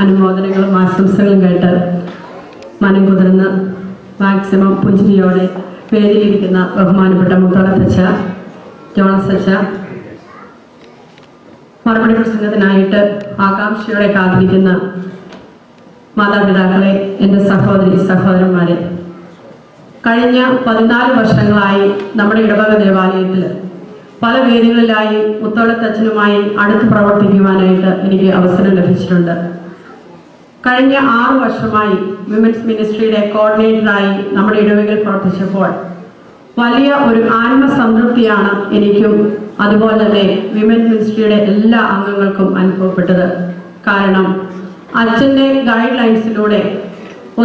അനുമോദനങ്ങളും ആശംസകളും കേട്ട് മനം കുതിർന്ന് മാക്സിമം പുഞ്ചിരിയോടെ വേദിയിലിരിക്കുന്ന ബഹുമാനപ്പെട്ട മുത്തോലത്തച്ഛ, ജോണസ് അച്ഛ, മറുപടി പ്രസംഗത്തിനായിട്ട് ആകാംക്ഷയോടെ കാത്തിരിക്കുന്ന മാതാപിതാക്കളെ, എൻ്റെ സഹോദരി സഹോദരന്മാരെ, കഴിഞ്ഞ 14 വർഷങ്ങളായി നമ്മുടെ ഇടവക ദേവാലയത്തിൽ പല വേദികളിലായി മുത്തോലത്തച്ഛനുമായി അടുത്ത് പ്രവർത്തിക്കുവാനായിട്ട് എനിക്ക് അവസരം ലഭിച്ചിട്ടുണ്ട്. കഴിഞ്ഞ 6 വർഷമായി വിമൻസ് മിനിസ്ട്രിയുടെ കോർഡിനേറ്ററായി നമ്മുടെ ഇടവകയിൽ പ്രവർത്തിച്ചപ്പോൾ വലിയ ഒരു ആത്മസംതൃപ്തിയാണ് എനിക്കും അതുപോലെ തന്നെ വിമൻ മിനിസ്ട്രിയുടെ എല്ലാ അംഗങ്ങൾക്കും അനുഭവപ്പെട്ടത്. കാരണം അച്ഛൻ്റെ ഗൈഡ് ലൈൻസിലൂടെ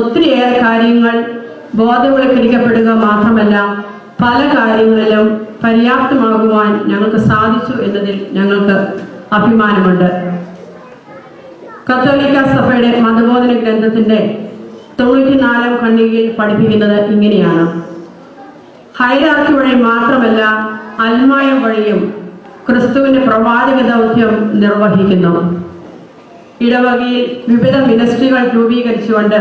ഒത്തിരിയേറെ കാര്യങ്ങൾ ബോധവൽക്കരിക്കപ്പെടുക മാത്രമല്ല, പല കാര്യങ്ങളിലും പര്യാപ്തമാകുവാൻ ഞങ്ങൾക്ക് സാധിച്ചു എന്നതിൽ ഞങ്ങൾക്ക് അഭിമാനമുണ്ട്. കത്തോലിക്ക സഭയുടെ മതബോധന ഗ്രന്ഥത്തിന്റെ 94 ഖണ്ഡികയിൽ പഠിപ്പിക്കുന്നത് ഇങ്ങനെയാണ്: ഹൈറാർക്കി വഴി മാത്രമല്ല, അൽമായം വഴിയും ക്രിസ്തുവിന്റെ പ്രവാചക ദൗത്യം നിർവഹിക്കുന്നു. ഇടവകയിൽ വിവിധ മിനിസ്ട്രികൾ രൂപീകരിച്ചുകൊണ്ട്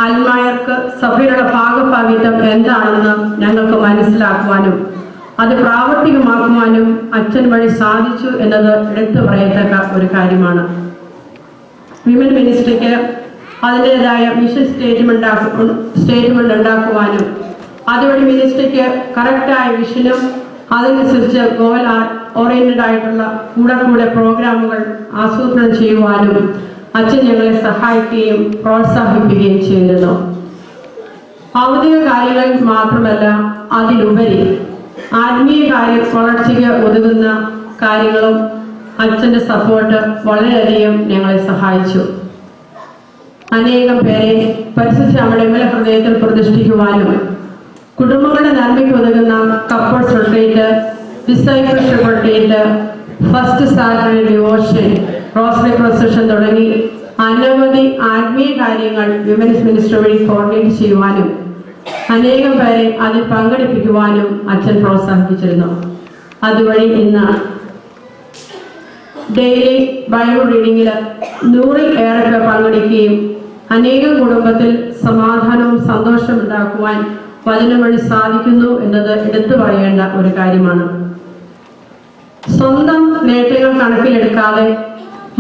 അൽമായർക്ക് സഭയുടെ ഭാഗഭാഗിത്വം എന്താണെന്ന് ഞങ്ങൾക്ക് മനസ്സിലാക്കുവാനും അത് പ്രാവർത്തികമാക്കുവാനും അച്ഛൻ വഴി സാധിച്ചു എന്നത് എടുത്തു പറയത്തക്ക ഒരു കാര്യമാണ്. വിമൻ മിനിസ്ട്രിക്ക് അതിൻ്റെതായ മിഷൻ സ്റ്റേറ്റ്മെന്റ് ഉണ്ടാക്കുവാനും അതുവഴി മിനിസ്ട്രിക്ക് കറക്റ്റായ വിഷനും അതനുസരിച്ച് ഗോൾ ഓറിയന്റഡ് ആയിട്ടുള്ള കൂടെ പ്രോഗ്രാമുകൾ ആസൂത്രണം ചെയ്യുവാനും അച്ഛൻ ഞങ്ങളെ സഹായിക്കുകയും പ്രോത്സാഹിപ്പിക്കുകയും ചെയ്തിരുന്നു. ഔദ്യോഗിക കാര്യങ്ങൾ മാത്രമല്ല, അതിലുപരി ആത്മീയ വളർച്ചയ്ക്ക് ഒതുങ്ങുന്ന കാര്യങ്ങളും അച്ഛൻ്റെ സപ്പോർട്ട് വളരെയധികം ഞങ്ങളെ സഹായിച്ചു. അനേകം പേരെ പരിശുദ്ധ അമ്മയുടെ ഹൃദയത്തിൽ പ്രതിഷ്ഠിക്കുവാനും കുടുംബങ്ങളുടെ നന്മയ്ക്ക് ഒതുങ്ങുന്ന couples retreat, discipleship retreat, first Saturday devotion, rosary procession തുടങ്ങി അനവധി ആത്മീയ കാര്യങ്ങൾ വിമൻസ് മിനിസ്ട്രി വഴി കോർഡിനേറ്റ് ചെയ്യുവാനും അനേകം പേരെ അതിൽ പങ്കെടുപ്പിക്കുവാനും അച്ഛൻ പ്രോത്സാഹിപ്പിച്ചിരുന്നു. അതുവഴി ഇന്ന് ഡെയിലി ബൈബിൾ റീഡിങ്ങിൽ 100-ൽ ഏറെ പേർ പങ്കെടുക്കുകയും അനേകം കുടുംബത്തിൽ സമാധാനവും സന്തോഷവും ഉണ്ടാക്കുവാൻ വചനം വഴി സാധിക്കുന്നു എന്നത് എടുത്തു പറയേണ്ട ഒരു കാര്യമാണ്. സ്വന്തം നേട്ടങ്ങൾ കണക്കിലെടുക്കാതെ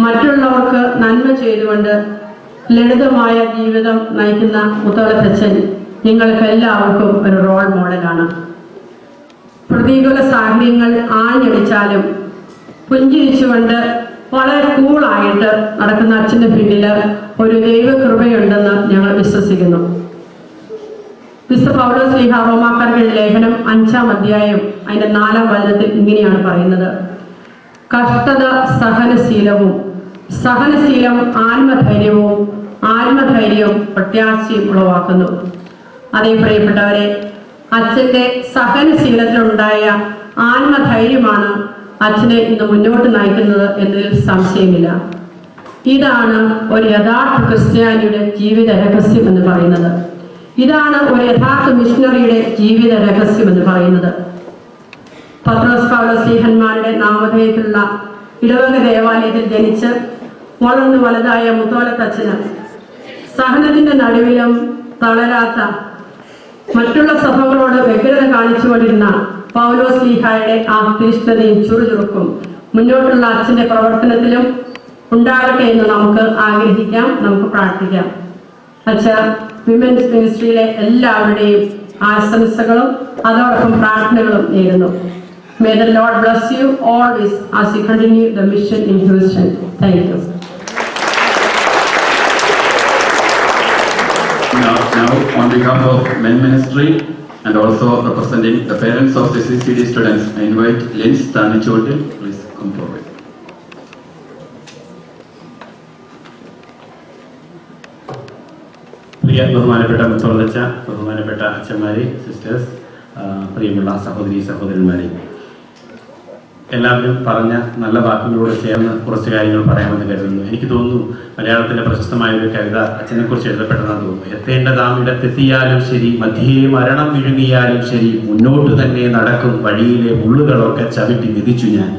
മറ്റുള്ളവർക്ക് നന്മ ചെയ്തുകൊണ്ട് ലളിതമായ ജീവിതം നയിക്കുന്ന മുത്തോലത്തച്ഛൻ നിങ്ങൾക്ക് എല്ലാവർക്കും ഒരു റോൾ മോഡലാണ്. പ്രതികൂല സാഹചര്യങ്ങൾ ആഞ്ഞടിച്ചാലും പുഞ്ചിരിച്ചുകൊണ്ട് വളരെ കൂളായിട്ട് നടക്കുന്ന അച്ഛൻ്റെ പിന്നിൽ ഒരു ദൈവകൃപയുണ്ടെന്ന് ഞങ്ങൾ വിശ്വസിക്കുന്നു. വിശുദ്ധ പൗലോസ് ശ്ലീഹാ റോമാക്കാർക്ക് ലേഖനം 5-ാം അധ്യായം അതിന്റെ 4-ാം വചനത്തിൽ ഇങ്ങനെയാണ് പറയുന്നത്: കഷ്ടത സഹനശീലവും, സഹനശീലം ആത്മധൈര്യവും, ആത്മധൈര്യവും പ്രത്യാശയും ഉളവാക്കുന്നു. അതേ പ്രിയപ്പെട്ടവരെ, അച്ഛൻ്റെ സഹനശീലത്തിലുണ്ടായ ആത്മധൈര്യമാണ് അച്ഛനെ ഇന്ന് മുന്നോട്ട് നയിക്കുന്നത് എന്നതിൽ സംശയമില്ല. ഇതാണ് ഒരു യഥാർത്ഥ ക്രിസ്ത്യാനിയുടെ ജീവിത രഹസ്യം എന്ന് പറയുന്നത്. ഇതാണ് ഒരു യഥാർത്ഥ മിഷണറിയുടെ ജീവിത രഹസ്യം എന്ന് പറയുന്നത്. പത്രോസ് പൗലോസ് ശ്ലീഹന്മാരുടെ നാമധേയത്തിലുള്ള ഇടവക ദേവാലയത്തിൽ ജനിച്ച് വളർന്നു വലുതായ മുത്തോലത്ത് അച്ഛന് സഹനത്തിന്റെ നടുവിലും തളരാത്ത മറ്റുള്ള സഭകളോട് വ്യഗ്രത കാണിച്ചുകൊണ്ടിരുന്ന പൗലോസ് ശ്ലീഹായുടെ ആ തീഷ്ണതയും ചുറുചുറുക്കും മുന്നോട്ടുള്ള അച്ഛന്റെ പ്രവർത്തനത്തിലും ഉണ്ടാകട്ടെ എന്ന് നമുക്ക് ആഗ്രഹിക്കാം, നമുക്ക് പ്രാർത്ഥിക്കാം. അച്ഛ വിമൻസ് മിനിസ്ട്രിയിലെ എല്ലാവരുടെയും ആശംസകളും അതോടൊപ്പം പ്രാർത്ഥനകളും നേരുന്നു. May the Lord bless you always as you continue the mission in Houston. Thank you. Now, on behalf of Men Ministry and also representing the parents of the CCD students, I invite Lins Tanichotil. Please come forward. പ്രിയ ബഹുമാനപ്പെട്ട മുത്തോളച്ച, ബഹുമാനപ്പെട്ട അച്ഛന്മാരെ, sisters, പ്രിയമുള്ള സഹോദരി സഹോദരന്മാരെ, എല്ലാവരും പറഞ്ഞ നല്ല വാക്കുകളോട് ചേർന്ന് കുറച്ച് കാര്യങ്ങൾ പറയാമെന്ന് കരുതുന്നു. എനിക്ക് തോന്നുന്നു മലയാളത്തിലെ പ്രശസ്തമായ ഒരു കവിത അച്ഛനെക്കുറിച്ച് എഴുതപ്പെട്ടതാണെന്ന് തോന്നുന്നു. എത്തേണ്ടതാം ഇടത്തെത്തിയാലും ശരി, മധ്യേ മരണം വിഴുങ്ങിയാലും ശരി, മുന്നോട്ട് തന്നെ നടക്കും, വഴിയിലെ മുള്ളുകളൊക്കെ ചവിട്ടി വിധിച്ചു ഞാൻ.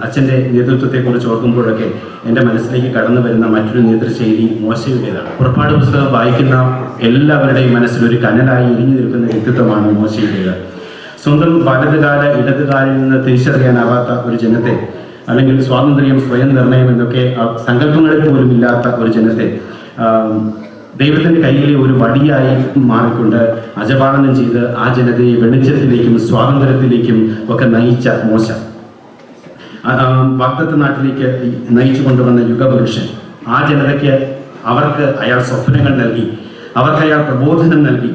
അച്ഛൻ്റെ നേതൃത്വത്തെക്കുറിച്ച് ഓർക്കുമ്പോഴൊക്കെ എൻ്റെ മനസ്സിലേക്ക് കടന്നു വരുന്ന മറ്റൊരു നേതൃശൈലി മോശയുടേതാണ്. പുറപ്പാട് പുസ്തകം വായിക്കുന്ന എല്ലാവരുടെയും മനസ്സിലൊരു കനലായി ഇരിഞ്ഞു നിൽക്കുന്ന വ്യക്തിത്വമാണ് മോശയുടേത്. സ്വന്തം വലതുകാല ഇടതുകാലിൽ നിന്ന് തിരിച്ചറിയാനാവാത്ത ഒരു ജനത്തെ, അല്ലെങ്കിൽ സ്വാതന്ത്ര്യം, സ്വയം നിർണയം എന്നൊക്കെ സങ്കല്പങ്ങളിൽ പോലും ഇല്ലാത്ത ഒരു ജനത്തെ ദൈവത്തിൻ്റെ കയ്യിലെ ഒരു വടിയായി മാറിക്കൊണ്ട് അജപാലനം ചെയ്ത് ആ ജനതയെ വെളിച്ചത്തിലേക്കും സ്വാതന്ത്ര്യത്തിലേക്കും ഒക്കെ നയിച്ച മോശ, വാഗ്ദത്ത നാട്ടിലേക്ക് നയിച്ചു കൊണ്ടുവന്ന യുഗപുരുഷൻ, ആ ജനതയ്ക്ക് അവർക്ക് അയാൾ സ്വപ്നങ്ങൾ നൽകി, അവർക്ക് അയാൾ പ്രബോധനം നൽകി,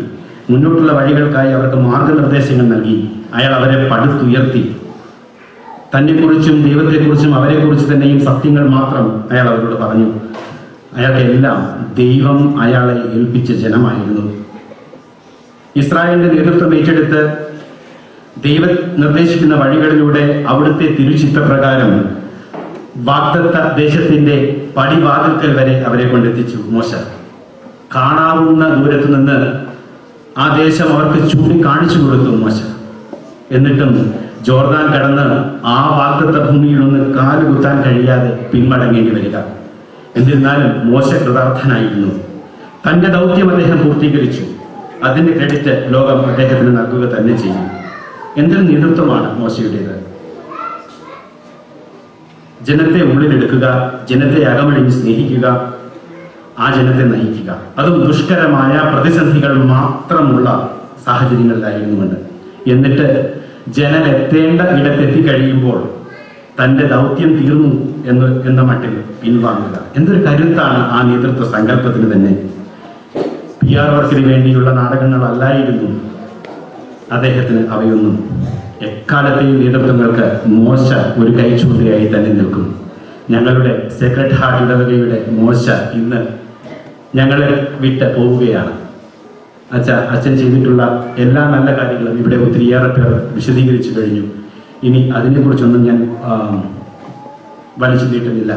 മുന്നോട്ടുള്ള വഴികൾക്കായി അവർക്ക് മാർഗനിർദ്ദേശങ്ങൾ നൽകി. അയാൾ അവരെ പടുത്തുയർത്തി. തന്നെക്കുറിച്ചും ദൈവത്തെക്കുറിച്ചും അവരെക്കുറിച്ച് തന്നെയും സത്യങ്ങൾ മാത്രം അയാൾ അവരോട് പറഞ്ഞു. അയാൾക്കെല്ലാം ദൈവം അയാളെ ഏൽപ്പിച്ച ജനമായിരുന്നു. ഇസ്രായേലിന്റെ നേതൃത്വം ഏറ്റെടുത്ത് ദൈവം നിർദ്ദേശിക്കുന്ന വഴികളിലൂടെ അവിടുത്തെ തിരുച്ചിത്തപ്രകാരം വാഗ്ദത്ത ദേശത്തിന്റെ പടിവാതിൽക്കൽ വരെ അവരെ കൊണ്ടെത്തിച്ചു മോശ. കാണാവുന്ന ദൂരത്തു നിന്ന് ആ ദേശം അവർക്ക് ചൂണ്ടിക്കാണിച്ചു കൊടുത്തു മോശ. എന്നിട്ടും ജോർദാൻ കടന്ന് ആ വാഗ്ദത്ത ഭൂമിയിലൊന്ന് കാലുകുത്താൻ കഴിയാതെ പിന്മടങ്ങേണ്ടി വരിക. എന്നിരുന്നാലും മോശ കൃതാർത്ഥനായിരുന്നു. തന്റെ ദൗത്യം അദ്ദേഹം പൂർത്തീകരിച്ചു. അതിന്റെ ക്രെഡിറ്റ് ലോകം അദ്ദേഹത്തിന് നൽകുക തന്നെ ചെയ്യും. എന്തൊരു നേതൃത്വമാണ് മോശയുടേത്! ജനത്തെ ഉള്ളിലെടുക്കുക, ജനത്തെ അകമഴിഞ്ഞ് സ്നേഹിക്കുക, ആ ജനത്തെ നയിക്കുക, അതും ദുഷ്കരമായ പ്രതിസന്ധികൾ മാത്രമുള്ള സാഹചര്യങ്ങളിലായിരുന്നുകൊണ്ട്. എന്നിട്ട് ജനം എത്തേണ്ട ഇടത്തെത്തിക്കഴിയുമ്പോൾ തൻ്റെ ദൗത്യം തീർന്നു എന്ന മട്ടിൽ പിൻവാങ്ങുക. എന്തൊരു കരുത്താണ് ആ നേതൃത്വ സങ്കല്പത്തിന് തന്നെ. PR വർക്കിന് വേണ്ടിയുള്ള നാടകങ്ങളല്ലായിരുന്നു അദ്ദേഹത്തിന് അവയൊന്നും. എക്കാലത്തെയും നേതൃത്വങ്ങൾക്ക് മോശ ഒരു കൈച്ചൂണ്ടയായി തന്നെ നിൽക്കും. ഞങ്ങളുടെ സേക്രഡ് ഹാർട്ട് ഇടവകയുടെ മോശ ഇന്ന് ഞങ്ങളെ വിട്ട് പോവുകയാണ്. അച്ഛൻ ചെയ്തിട്ടുള്ള എല്ലാ നല്ല കാര്യങ്ങളും ഇവിടെ ഒത്തിരിയേറെ പേർ വിശദീകരിച്ചു കഴിഞ്ഞു. ഇനി അതിനെക്കുറിച്ചൊന്നും ഞാൻ വലിച്ചു നീട്ടുന്നില്ല.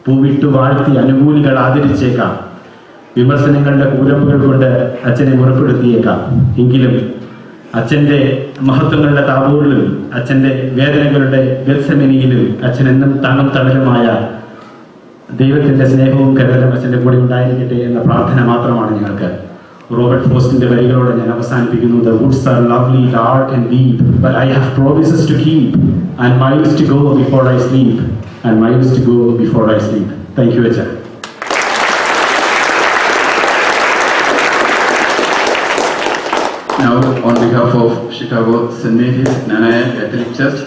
പൂവിട്ടു വാഴ്ത്തി അനുകൂലികൾ ആദരിച്ചേക്കാം, വിമർശനങ്ങളുടെ കൂരമ്പുകൾ കൊണ്ട് അച്ഛനെ മുറപ്പെടുത്തിയേക്കാം. എങ്കിലും അച്ഛൻ്റെ മഹത്വങ്ങളുടെ താബൂറിലും അച്ഛൻ്റെ വേദനകളുടെ ഗത്സമനിയിലും അച്ഛൻ എന്നും താങ്ങും തണലുമായ ദൈവത്തിൻ്റെ സ്നേഹവും കരുതലും അച്ഛൻ്റെ കൂടെ ഉണ്ടായിരിക്കട്ടെ എന്ന പ്രാർത്ഥന മാത്രമാണ് ഞങ്ങൾക്ക്. റോബർട്ട് ഫോസ്റ്റിന്റെ വരികളോടെ ഞാൻ അവസാനിപ്പിക്കുന്നു. The woods are lovely, dark and deep, but I have promises to keep and miles to go before I sleep, and miles to go before I sleep. Thank you, Acha. Now, on behalf of Chicago St. Mary's Nanaya Catholic Church,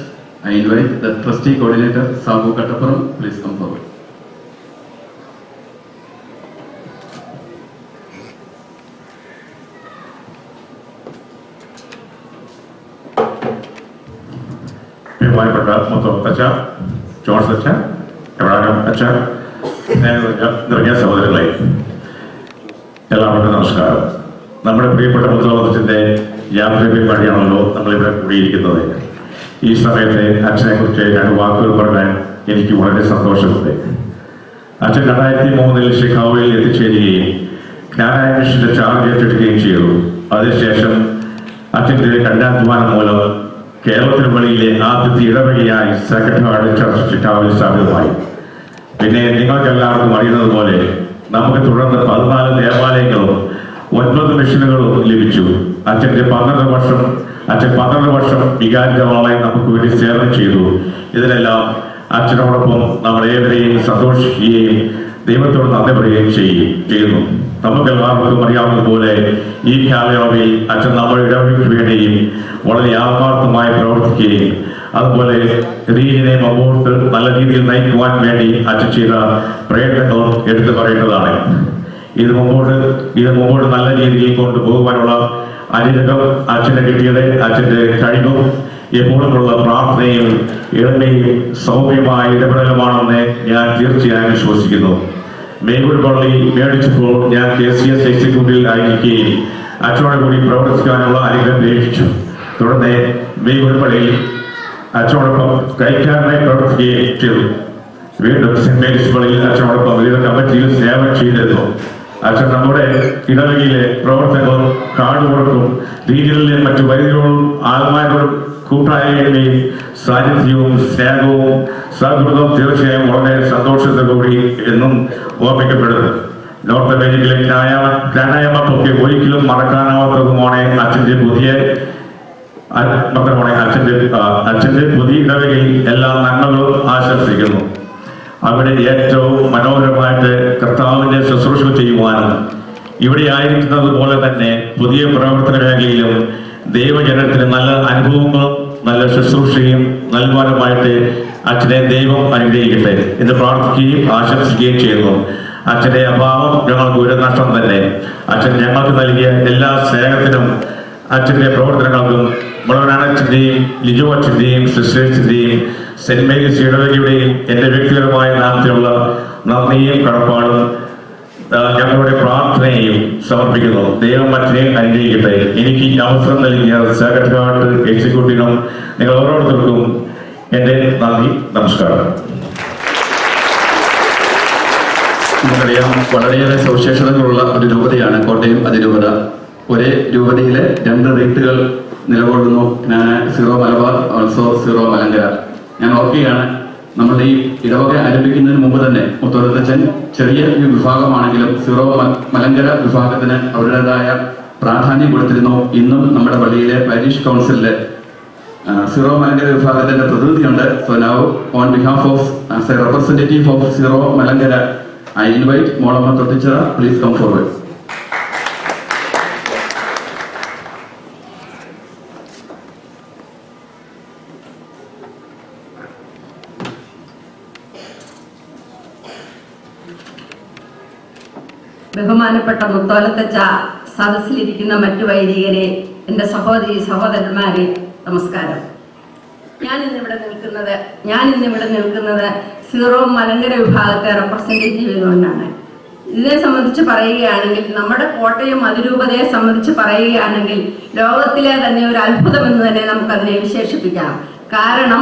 I invite the trustee coordinator, Sabu Kattapuram. Please come forward. ബഹുമാനപ്പെട്ട മുത്തോളത്ത് അച്ഛ, John's അച്ഛ, Abraham അച്ഛ, നിറഞ്ഞ സഹോദരങ്ങളെ, എല്ലാവർക്കും നമസ്കാരം. നമ്മുടെ പ്രിയപ്പെട്ട മുത്തോളത്തച്ഛൻ്റെ യാത്രയ്ക്ക് വേണ്ടിയാണല്ലോ നമ്മളിവിടെ കൂടിയിരിക്കുന്നത്. ഈ സമയത്ത് അച്ഛനെക്കുറിച്ച് രണ്ട് വാക്കുകൾ പറയാൻ എനിക്ക് വളരെ സന്തോഷമുണ്ട്. അച്ഛൻ 2003 ഷിക്കാഗോയിൽ എത്തിച്ചേരുകയും ജ്ഞാനായ മിഷന്റെ ചാർജ് ഏറ്റെടുക്കുകയും ചെയ്തു. അതിനുശേഷം അച്ഛൻ്റെ കഠിനാധ്വാനം മൂലം കേരളത്തിന് വെളിയിലെ ആദ്യത്തെ ഇടവകയായി സെക്രട്ടേറിയറ്റ് ചർച്ച് ചിക്കാഗോയിൽ സ്ഥാപിതമായി. പിന്നെ നിങ്ങൾക്കെല്ലാവർക്കും അറിയുന്നത് പോലെ നമുക്ക് തുടർന്ന് 14 ദേവാലയങ്ങളും 9 മിഷനുകളും ലഭിച്ചു. അച്ഛൻ 12 വർഷം വികാരി ജനറലായി നമുക്ക് വേണ്ടി സേവനം ചെയ്തു. ഇതിനെല്ലാം അച്ഛനോടൊപ്പം നമ്മളേവരെയും സന്തോഷിക്കുകയും ദൈവത്തോട് നന്ദി പറയുകയും ചെയ്യുന്നു. നമുക്കെല്ലാവർക്കും അറിയാവുന്നതുപോലെ ഈ കാലയളവിൽ അച്ഛൻ നമ്മുടെ ഇടവകയ്ക്ക് വേണ്ടിയും വളരെ ആത്മാർത്ഥമായി പ്രവർത്തിക്കുകയും അതുപോലെ റീജിയനെ മുമ്പോട്ട് നല്ല രീതിയിൽ നയിക്കുവാൻ വേണ്ടി അച്ഛൻ ചെയ്ത പ്രയത്നങ്ങളും എടുത്തു പറയേണ്ടതാണ്. ഇത് മുമ്പോട്ട് നല്ല രീതിയിൽ കൊണ്ടുപോകുവാനുള്ള അനുഗ്രഹം അച്ഛന് കിട്ടിയത് അച്ഛൻ്റെ കഴിവും എപ്പോഴുമുള്ള പ്രാർത്ഥനയും എളിമയും സൗമ്യമായ ഇടപെടലുമാണെന്ന് ഞാൻ തീർച്ചയായും വിശ്വസിക്കുന്നു. മേഗൂർ പള്ളി മേടിച്ചപ്പോൾ ഞാൻ KCS എക്സിക്യൂട്ടീവിൽ ആയിരിക്കുകയും അച്ഛനോട് കൂടി പ്രവർത്തിക്കാനുള്ള അനുഗ്രഹം ലഭിച്ചു. തുടർന്ന് മേഗൂർ പള്ളിയിൽ അച്ഛനോടൊപ്പം കൈക്കാരനായി പ്രവർത്തിക്കുകയും ചെയ്തു. വീണ്ടും സെന്റ് മേരീസ് പള്ളിയിൽ അച്ഛനോടൊപ്പം വിവിധ കമ്മിറ്റിയിൽ സേവനം ചെയ്തിരുന്നു. അച്ഛൻ നമ്മുടെ ഇടവകയിലെ പ്രവർത്തനങ്ങളും കാർഡുകൾക്കും റീജിയനിലെ മറ്റു വൈദ്യുതികളും ആത്മാക്കളും കൂട്ടായ്മയും സാന്നിധ്യവും സ്നേഹവും സൗഹൃദവും തീർച്ചയായും വളരെ സന്തോഷത്തോടുകൂടി എന്നും ഓർമ്മിക്കപ്പെടുന്നു. നോർത്ത് അമേരിക്കയിലെ ജ്ഞാനായ്മൊക്കെ ഒരിക്കലും മറക്കാനാവാത്തതുമാണ് അച്ഛൻ്റെ അച്ഛൻ്റെ പുതിയ ഇടവകയിൽ എല്ലാ നന്മകളും ആശംസിക്കുന്നു. അവിടെ ഏറ്റവും മനോഹരമായിട്ട് കർത്താവിന്റെ ശുശ്രൂഷ ചെയ്യുവാനും ഇവിടെ ആയിരിക്കുന്നത് പോലെ തന്നെ പുതിയ പ്രവർത്തന മേഖലയിലും ദൈവജനത്തിന് നല്ല അനുഭവങ്ങളും നല്ല ശുശ്രൂഷയും നൽകുവാനുമായിട്ട് അച്ഛനെ ദൈവം അനുഗ്രഹിക്കട്ടെ എന്ന് പ്രാർത്ഥിക്കുകയും ആശംസിക്കുകയും ചെയ്യുന്നു. അച്ഛന്റെ അഭാവം ഞങ്ങൾക്ക് ഒരു നഷ്ടം തന്നെ. അച്ഛൻ ഞങ്ങൾക്ക് നൽകിയ എല്ലാ സ്നേഹത്തിനും അച്ഛന്റെ പ്രവർത്തനങ്ങൾക്കും മുളവനാനച്ഛൻ്റെയും ലിജു അച്ഛൻ്റെയും സിസ്റ്റേഴ്സിൻ്റെയും സെന്റ് മേരീസ് ഇടവകയുടെയും എൻ്റെ വ്യക്തിപരമായ നാമത്തിലുള്ള നന്ദിയും കടപ്പാടും ഞങ്ങളുടെ പ്രാർത്ഥനയും സമർപ്പിക്കുന്നു. ദൈവം അച്ഛനെ അനുഗ്രഹിക്കട്ടെ. എനിക്ക് ഈ അവസരം നൽകിയ സെക്രട്ടേറിയറ്റ് എക്സിക്യൂട്ടീവിനും നിങ്ങൾ ഓരോരുത്തർക്കും എൻ്റെ നന്ദി, നമസ്കാരം. നമുക്കറിയാം, വളരെയേറെ സവിശേഷതകളുള്ള ഒരു രൂപതയാണ് കോട്ടയം അതിരൂപത. ഒരേ രൂപതയിലെ 2 റീത്തുകൾ നിലകൊള്ളുന്നു. Zero Malabar, also zero Malankara. ഞാൻ ഓർക്കുകയാണ്, നമ്മുടെ ഈ ഇടവക ആരംഭിക്കുന്നതിന് മുമ്പ് തന്നെ മുത്തോലത്തച്ഛൻ ചെറിയ ഒരു വിഭാഗമാണെങ്കിലും സീറോ മലങ്കര വിഭാഗത്തിന് അവരുടേതായ പ്രാധാന്യം കൊടുത്തിരുന്നു. ഇന്നും നമ്മുടെ പള്ളിയിലെ പാരിഷ് കൗൺസിലിലെ സീറോ മലങ്കര വിഭാഗത്തിന്റെ പ്രതിനിധിയുണ്ട്. So now on behalf of as a representative of Syro Malankara I invite Molama Totichara, please come forward. ബഹുമാനപ്പെട്ട മുത്തോലത്തച്ഛ, സദസ്സിലിരിക്കുന്ന മറ്റു വൈദികരെ, എൻ്റെ സഹോദരി സഹോദരന്മാരെ, നമസ്കാരം. ഞാൻ ഇന്നിവിടെ നിൽക്കുന്നത് സീറോ മലങ്കര വിഭാഗത്തെ റെപ്രസെൻറ്റേറ്റീവ് ചെയ്തുകൊണ്ടാണ്. ഇതിനെ സംബന്ധിച്ച് പറയുകയാണെങ്കിൽ, നമ്മുടെ കോട്ടയം അതിരൂപതയെ സംബന്ധിച്ച് പറയുകയാണെങ്കിൽ ലോകത്തിലെ തന്നെ ഒരു അത്ഭുതം എന്ന് തന്നെ നമുക്കതിനെ വിശേഷിപ്പിക്കാം. കാരണം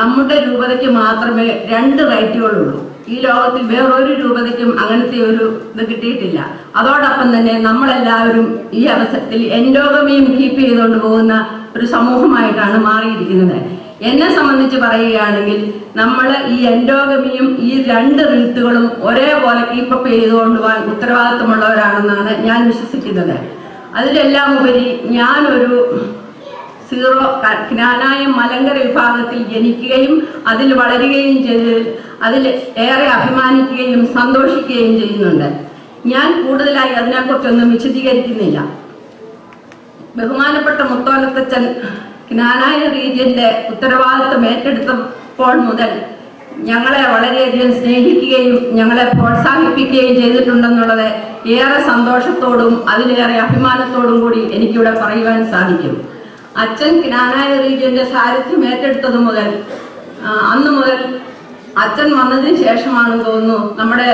നമ്മുടെ രൂപതയ്ക്ക് മാത്രമേ 2 റൈറ്റുകളുള്ളൂ. ഈ ലോകത്തിൽ വേറൊരു രൂപതയ്ക്കും അങ്ങനത്തെ ഒരു ഇത് കിട്ടിയിട്ടില്ല. അതോടൊപ്പം തന്നെ നമ്മളെല്ലാവരും ഈ അവസരത്തിൽ എൻഡോഗമിയും കീപ്പ് ചെയ്തുകൊണ്ട് പോകുന്ന ഒരു സമൂഹമായിട്ടാണ് മാറിയിരിക്കുന്നത്. എന്നെ സംബന്ധിച്ച് പറയുകയാണെങ്കിൽ നമ്മൾ ഈ എൻഡോഗമിയും ഈ 2 റീത്തുകളും ഒരേപോലെ കീപ്പപ്പ് ചെയ്തുകൊണ്ട് പോകാൻ ഉത്തരവാദിത്തമുള്ളവരാണെന്നാണ് ഞാൻ വിശ്വസിക്കുന്നത്. അതിലെല്ലാം ഉപരി ഞാനൊരു സീറോ ജ്ഞാനായ മലങ്കര വിഭാഗത്തിൽ ജനിക്കുകയും അതിൽ വളരുകയും ചെയ്തതിൽ അതിൽ ഏറെ അഭിമാനിക്കുകയും സന്തോഷിക്കുകയും ചെയ്യുന്നുണ്ട്. ഞാൻ കൂടുതലായി അതിനെക്കുറിച്ചൊന്നും വിശദീകരിക്കുന്നില്ല. ബഹുമാനപ്പെട്ട മുത്തോലത്തച്ഛൻ ജ്ഞാനായ റീജിയന്റെ ഉത്തരവാദിത്വം ഏറ്റെടുത്തപ്പോൾ മുതൽ ഞങ്ങളെ വളരെയധികം സ്നേഹിക്കുകയും ഞങ്ങളെ പ്രോത്സാഹിപ്പിക്കുകയും ചെയ്തിട്ടുണ്ടെന്നുള്ളത് ഏറെ സന്തോഷത്തോടും അതിലേറെ അഭിമാനത്തോടും കൂടി എനിക്കിവിടെ പറയുവാൻ സാധിക്കും. അച്ഛൻ ജ്ഞാനായ റീജിയന്റെ സാരഥ്യം ഏറ്റെടുത്തത് മുതൽ അന്ന് മുതൽ അച്ഛൻ വന്നതിന് ശേഷമാണെന്ന് തോന്നുന്നു നമ്മുടെ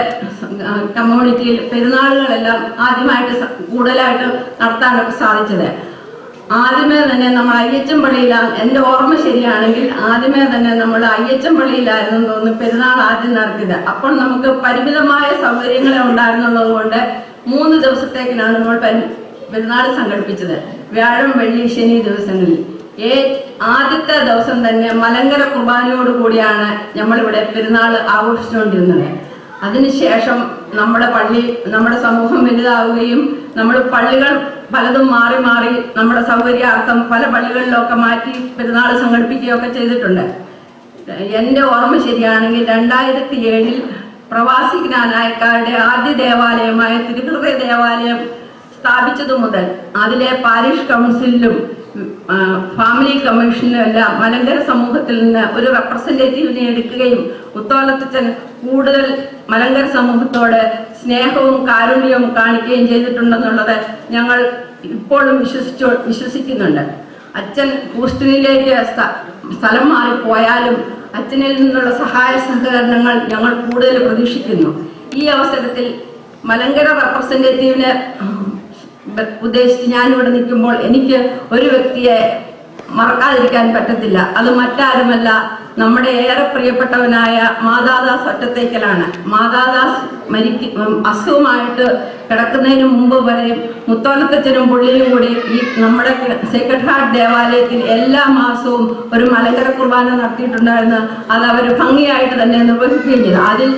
കമ്മ്യൂണിറ്റിയിൽ പെരുന്നാളുകളെല്ലാം ആദ്യമായിട്ട് കൂടുതലായിട്ട് നടത്താനൊക്കെ സാധിച്ചത്. ആദ്യമേ തന്നെ നമ്മൾ അയ്യച്ചൻ പള്ളിയിലാണ്, എൻ്റെ ഓർമ്മ ശരിയാണെങ്കിൽ ആദ്യമേ തന്നെ നമ്മൾ അയ്യച്ചൻ പള്ളിയിലായിരുന്നു തോന്നുന്നു പെരുന്നാൾ ആദ്യം നടത്തിയത്. അപ്പോൾ നമുക്ക് പരിമിതമായ സൗകര്യങ്ങളെ ഉണ്ടായിരുന്നുള്ളത് കൊണ്ട് 3 ദിവസത്തേക്കിനാണ് നമ്മൾ പെരുന്നാൾ സംഘടിപ്പിച്ചത്. വ്യാഴം, വെള്ളി, ശനി ദിവസങ്ങളിൽ. ആദ്യത്തെ ദിവസം തന്നെ മലങ്കര കുർബാനയോട് കൂടിയാണ് നമ്മളിവിടെ പെരുന്നാൾ ആഘോഷിച്ചുകൊണ്ടിരുന്നത്. അതിനുശേഷം നമ്മുടെ സമൂഹം വലുതാവുകയും നമ്മൾ പള്ളികൾ പലതും മാറി മാറി നമ്മുടെ സൗകര്യാർത്ഥം പല പള്ളികളിലൊക്കെ മാറ്റി പെരുന്നാൾ സംഘടിപ്പിക്കുകയൊക്കെ ചെയ്തിട്ടുണ്ട്. എൻ്റെ ഓർമ്മ ശരിയാണെങ്കിൽ 2007 പ്രവാസി ജ്ഞാനായക്കാരുടെ ആദ്യ ദേവാലയമായ തിരുഹൃദയ ദേവാലയം സ്ഥാപിച്ചതു മുതൽ അതിലെ പാരിഷ് കൗൺസിലിലും ഫാമിലി കമ്മീഷനിലും എല്ലാം മലങ്കര സമൂഹത്തിൽ നിന്ന് ഒരു റെപ്രസെന്റേറ്റീവിനെ എടുക്കുകയും മുത്തോലത്തച്ഛൻ കൂടുതൽ മലങ്കര സമൂഹത്തോട് സ്നേഹവും കാരുണ്യവും കാണിക്കുകയും ചെയ്തിട്ടുണ്ടെന്നുള്ളത് ഞങ്ങൾ ഇപ്പോഴും വിശ്വസിക്കുന്നുണ്ട്. അച്ഛൻ ഹൂസ്റ്റണിലേക്ക് സ്ഥലം മാറിപ്പോയാലും അച്ഛനിൽ നിന്നുള്ള സഹായ സഹകരണങ്ങൾ ഞങ്ങൾ കൂടുതൽ പ്രതീക്ഷിക്കുന്നു. ഈ അവസരത്തിൽ മലങ്കര റെപ്രസെന്റേറ്റീവിനെ ഉദ്ദേശിച്ച് ഞാനിവിടെ നിൽക്കുമ്പോൾ എനിക്ക് ഒരു വ്യക്തിയെ മറക്കാതിരിക്കാൻ പറ്റത്തില്ല. അത് മറ്റാരുമല്ല, നമ്മുടെ ഏറെ പ്രിയപ്പെട്ടവനായ മാതാദാസ് ഒറ്റത്തേക്കലാണ്. മാതാദാസ് അസുഖമായിട്ട് കിടക്കുന്നതിന് മുമ്പ് വരെ മുത്തോലത്തച്ഛനും പുള്ളിയും കൂടി ഈ നമ്മുടെ സേക്രഡ് ഹാർട്ട് ദേവാലയത്തിൽ എല്ലാ മാസവും ഒരു മലങ്കര കുർബാന നടത്തിയിട്ടുണ്ടായിരുന്നു. അത് അവർ ഭംഗിയായിട്ട് തന്നെ നിർവഹിക്കുകയും ചെയ്തു. അതിൽ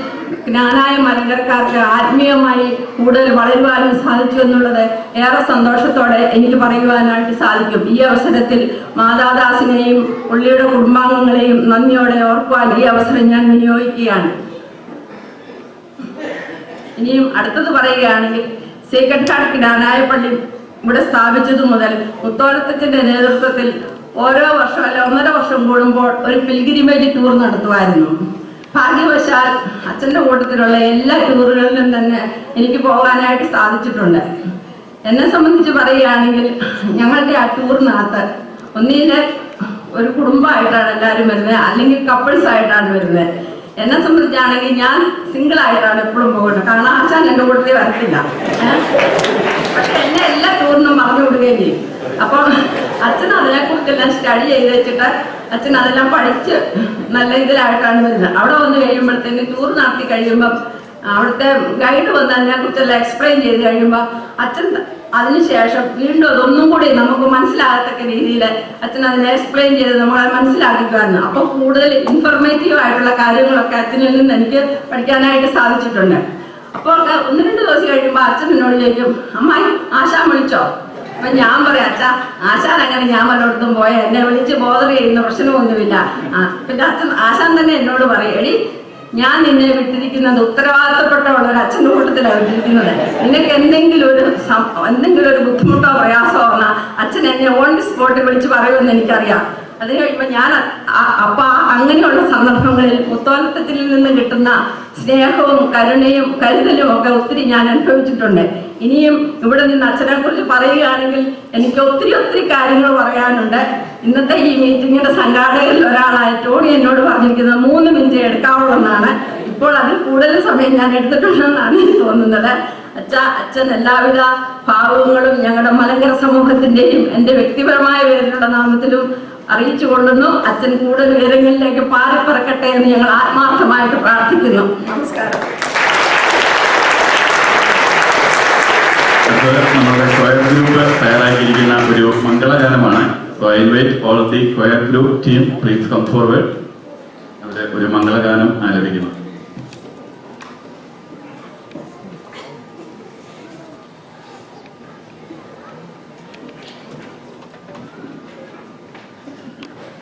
ജ്ഞാനായ മലങ്കരക്കാർക്ക് ആത്മീയമായി കൂടുതൽ വളരുവാനും സാധിച്ചു എന്നുള്ളത് ഏറെ സന്തോഷത്തോടെ എനിക്ക് പറയുവാനായിട്ട് സാധിക്കും. ഈ അവസരത്തിൽ മാതാദാസിനെയും പുള്ളിയുടെ കുടുംബാംഗങ്ങളെയും നന്ദിയോടെ ഓർക്കുവാൻ ഈ അവസരം ഞാൻ വിനിയോഗിക്കുകയാണ്. ഇനിയും അടുത്തത് പറയുകയാണെങ്കിൽ സേക്രഡ് ഹാർട്ട് ജ്ഞാനായ പള്ളി ഇവിടെ സ്ഥാപിച്ചതു മുതൽ മുത്തോലത്തച്ഛന്റെ നേതൃത്വത്തിൽ ഓരോ വർഷം അല്ല 1.5 വർഷം കൂടുമ്പോൾ ഒരു പിൽഗ്രിമേജ് ടൂർ നടത്തുമായിരുന്നു. ഭാഗ്യവശാൽ അച്ഛൻ്റെ കൂട്ടത്തിലുള്ള എല്ലാ ടൂറുകളിലും തന്നെ എനിക്ക് പോകാനായിട്ട് സാധിച്ചിട്ടുണ്ട്. എന്നെ സംബന്ധിച്ച് പറയുകയാണെങ്കിൽ ഞങ്ങളുടെ ആ ടൂറിനകത്ത് ഒന്നിലെ ഒരു കുടുംബമായിട്ടാണ് എല്ലാവരും വരുന്നത്, അല്ലെങ്കിൽ കപ്പിൾസ് ആയിട്ടാണ് വരുന്നത്. എന്നെ സംബന്ധിച്ചാണെങ്കിൽ ഞാൻ സിംഗിളായിട്ടാണ് എപ്പോഴും പോകുന്നത്. കാരണം അച്ഛൻ എൻ്റെ കൂട്ടത്തിൽ വരത്തില്ല. പക്ഷെ എന്നെ എല്ലാ ടൂറിനും പറഞ്ഞു വിടുകയും ചെയ്യും. അപ്പം അച്ഛൻ അതിനെക്കുറിച്ചെല്ലാം സ്റ്റഡി ചെയ്ത് വെച്ചിട്ട് അച്ഛൻ അതെല്ലാം പഠിച്ച് നല്ല ഇതിലായിട്ടാണ് വരുന്നത്. അവിടെ വന്ന് കഴിയുമ്പോഴത്തേക്ക് ടൂർ നടത്തി കഴിയുമ്പം അവിടുത്തെ ഗൈഡ് വന്ന് അതിനെക്കുറിച്ചെല്ലാം എക്സ്പ്ലെയിൻ ചെയ്ത് കഴിയുമ്പോൾ അച്ഛൻ അതിനുശേഷം വീണ്ടും അതൊന്നും കൂടി നമുക്ക് മനസ്സിലാകത്തക്ക രീതിയിൽ അച്ഛൻ അതിനെ എക്സ്പ്ലെയിൻ ചെയ്ത് നമ്മളെ മനസ്സിലാക്കിക്കുമായിരുന്നു. അപ്പോൾ കൂടുതൽ ഇൻഫർമേറ്റീവ് ആയിട്ടുള്ള കാര്യങ്ങളൊക്കെ അച്ഛനിൽ നിന്ന് എനിക്ക് പഠിക്കാനായിട്ട് സാധിച്ചിട്ടുണ്ട്. അപ്പോൾ 1-2 ദിവസം കഴിയുമ്പോൾ അച്ഛൻ എന്നോട് ചോദിക്കും, അമ്മായി ആശാൻ വിളിച്ചോ? അപ്പൊ ഞാൻ പറയാം, അച്ഛാ ആശാൻ അങ്ങനെ ഞാൻ വല്ലയിടത്തും പോയ എന്നെ വിളിച്ച് ബോധർ ചെയ്യുന്ന പ്രശ്നമൊന്നുമില്ല. പിന്നെ ആശാൻ തന്നെ എന്നോട് പറയും, എടി ഞാൻ നിന്നെ വിട്ടിരിക്കുന്നത് ഉത്തരവാദിത്തപ്പെട്ട ഒരു അച്ഛൻ്റെ കൂട്ടത്തിലാണ് വിട്ടിരിക്കുന്നത്. നിനക്ക് എന്തെങ്കിലും ഒരു ബുദ്ധിമുട്ടോ പ്രയാസമോ പറഞ്ഞാൽ അച്ഛൻ എന്നെ ഓൺ ദി സ്പോട്ടിൽ വിളിച്ച് പറയുമെന്ന് എനിക്കറിയാം. അത് കഴിയുമ്പോൾ ഞാൻ അങ്ങനെയുള്ള സന്ദർഭങ്ങളിൽ മുത്തോലത്തച്ഛനിൽ നിന്ന് കിട്ടുന്ന സ്നേഹവും കരുണയും കരുതലും ഒക്കെ ഒത്തിരി ഞാൻ അനുഭവിച്ചിട്ടുണ്ട്. ഇനിയും ഇവിടെ നിന്ന് അച്ഛനെ കുറിച്ച് പറയുകയാണെങ്കിൽ എനിക്ക് ഒത്തിരി കാര്യങ്ങൾ പറയാനുണ്ട്. ഇന്നത്തെ ഈ മീറ്റിങ്ങിന്റെ സംഘാടകരിൽ ഒരാളായ ടോണി എന്നോട് പറഞ്ഞിരിക്കുന്നത് 3 മിനിറ്റ് എടുക്കാവുള്ളതാണ്. ഇപ്പോൾ അതിൽ കൂടുതൽ സമയം ഞാൻ എടുത്തിട്ടുണ്ടെന്നാണ് എനിക്ക് തോന്നുന്നത്. അച്ഛൻ എല്ലാവിധ ഭാവങ്ങളും ഞങ്ങളുടെ മലങ്കര സമൂഹത്തിന്റെയും എൻ്റെ വ്യക്തിപരമായ പേരിലുള്ള നാമത്തിലും അറിയിച്ചു കൊള്ളുന്നു. അച്ഛൻ കൂടുതൽ ഉയരങ്ങളിലേക്ക് പാറിപ്പറക്കട്ടെ എന്ന് ഞങ്ങൾ ആത്മാർത്ഥമായിട്ട് പ്രാർത്ഥിക്കുന്നു. നമസ്കാരം. നമ്മുടെ സ്ക്വയർ ഗ്രൂപ്പ് തയ്യാറാക്കിയിരിക്കുന്ന ഒരു മംഗളഗാനമാണ്. So I invite all the choir group team, please come forward. അവിടെ ഒരു മംഗളഗാനം ആലപിക്കുന്നു.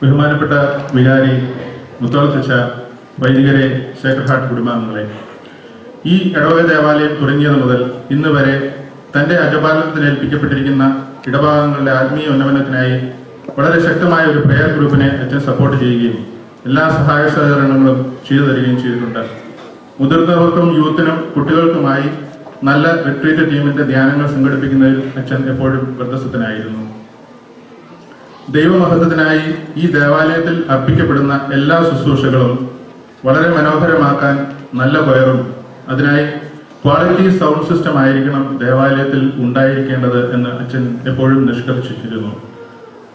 ബഹുമാനപ്പെട്ട വികാരി മുത്തോളത്തച്ഛ, വൈദികരെ, സേക്രഡ് ഹാർട്ട് കുടുംബാംഗങ്ങളെ, ഈ ഇടവക ദേവാലയം തുടങ്ങിയത് മുതൽ ഇന്ന് വരെ തൻ്റെ അജപാലനത്തിന് ഏൽപ്പിക്കപ്പെട്ടിരിക്കുന്ന ഇടഭാഗങ്ങളുടെ ആത്മീയ ഉന്നമനത്തിനായി വളരെ ശക്തമായ ഒരു പ്രെയർ ഗ്രൂപ്പിനെ അച്ഛൻ സപ്പോർട്ട് ചെയ്യുകയും എല്ലാ സഹായ സഹകരണങ്ങളും ചെയ്തു തരികയും ചെയ്തിട്ടുണ്ട്. മുതിർന്നവർക്കും യൂത്തിനും കുട്ടികൾക്കുമായി നല്ല റിട്രീറ്റ് ടീമിന്റെ ധ്യാനങ്ങൾ സംഘടിപ്പിക്കുന്നതിൽ അച്ഛൻ എപ്പോഴും വ്രതസ്ഥനായിരുന്നു. ദൈവമഹത്വത്തിനായി ഈ ദേവാലയത്തിൽ അർപ്പിക്കപ്പെടുന്ന എല്ലാ ശുശ്രൂഷകളും വളരെ മനോഹരമാക്കാൻ നല്ല കൊയറും അതിനായി ക്വാളിറ്റി സൗണ്ട് സിസ്റ്റം ആയിരിക്കണം ദേവാലയത്തിൽ ഉണ്ടായിരിക്കേണ്ടത് എന്ന് അച്ഛൻ എപ്പോഴും നിഷ്കർഷിച്ചിരുന്നു.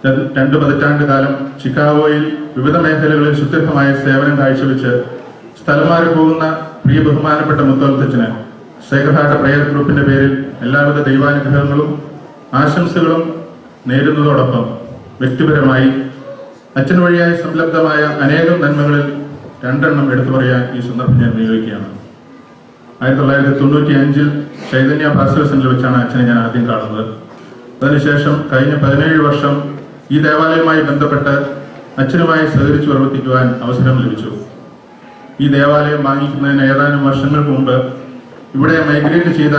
2 പതിറ്റാണ്ട് കാലം ചിക്കാഗോയിൽ വിവിധ മേഖലകളിൽ സുദീർഘമായ സേവനം കാഴ്ചവെച്ച് സ്ഥലം മാറി പോകുന്ന പ്രിയ ബഹുമാനപ്പെട്ട മുത്തോലത്തച്ഛന് സേക്രഡ് ഹാർട്ട് പ്രെയർ ഗ്രൂപ്പിന്റെ പേരിൽ എല്ലാവിധ ദൈവാനുഗ്രഹങ്ങളും ആശംസകളും നേരുന്നതോടൊപ്പം വ്യക്തിപരമായി അച്ഛൻ വഴിയായി സംലബ്ധമായ അനേകം നന്മകളിൽ 2 എണ്ണം എടുത്തു പറയാൻ ഈ സന്ദർഭം ഞാൻ നിയോഗിക്കുകയാണ്. 1995 ചൈതന്യ പാസ്റ്റർ സെന്ററിൽ വെച്ചാണ് അച്ഛനെ ഞാൻ ആദ്യം കാണുന്നത്. അതിനുശേഷം കഴിഞ്ഞ 17 വർഷം ഈ ദേവാലയവുമായി ബന്ധപ്പെട്ട് അച്ഛനുമായി സഹകരിച്ചു പ്രവർത്തിക്കുവാൻ അവസരം ലഭിച്ചു. ഈ ദേവാലയം വാങ്ങിക്കുന്നതിന് ഏതാനും വർഷങ്ങൾക്ക് മുമ്പ് ഇവിടെ മൈഗ്രേറ്റ് ചെയ്ത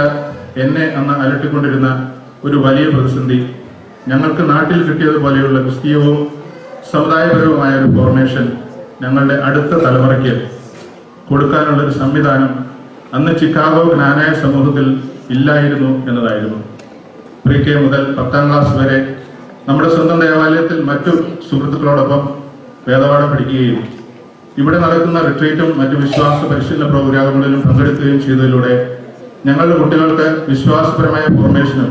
എന്നെ അന്ന് അലട്ടിക്കൊണ്ടിരുന്ന ഒരു വലിയ പ്രതിസന്ധി ഞങ്ങൾക്ക് നാട്ടിൽ കിട്ടിയതുപോലെയുള്ള ക്രിസ്തീയവും സമുദായപരവുമായ ഒരു ഫോർമേഷൻ ഞങ്ങളുടെ അടുത്ത തലമുറയ്ക്ക് കൊടുക്കാനുള്ള ഒരു സംവിധാനം അന്ന് ചിക്കാഗോ ജ്ഞാനായ സമൂഹത്തിൽ ഇല്ലായിരുന്നു എന്നതായിരുന്നു. പ്രീ-കെ മുതൽ 10ാം ക്ലാസ് വരെ നമ്മുടെ സ്വന്തം ദേവാലയത്തിൽ മറ്റു സുഹൃത്തുക്കളോടൊപ്പം വേദപാഠം പഠിക്കുകയും ഇവിടെ നടക്കുന്ന റിട്രീറ്റും മറ്റു വിശ്വാസ പരിശീലന പ്രോഗ്രാമുകളിലും പങ്കെടുക്കുകയും ചെയ്തതിലൂടെ ഞങ്ങളുടെ കുട്ടികൾക്ക് വിശ്വാസപരമായ ഫോർമേഷനും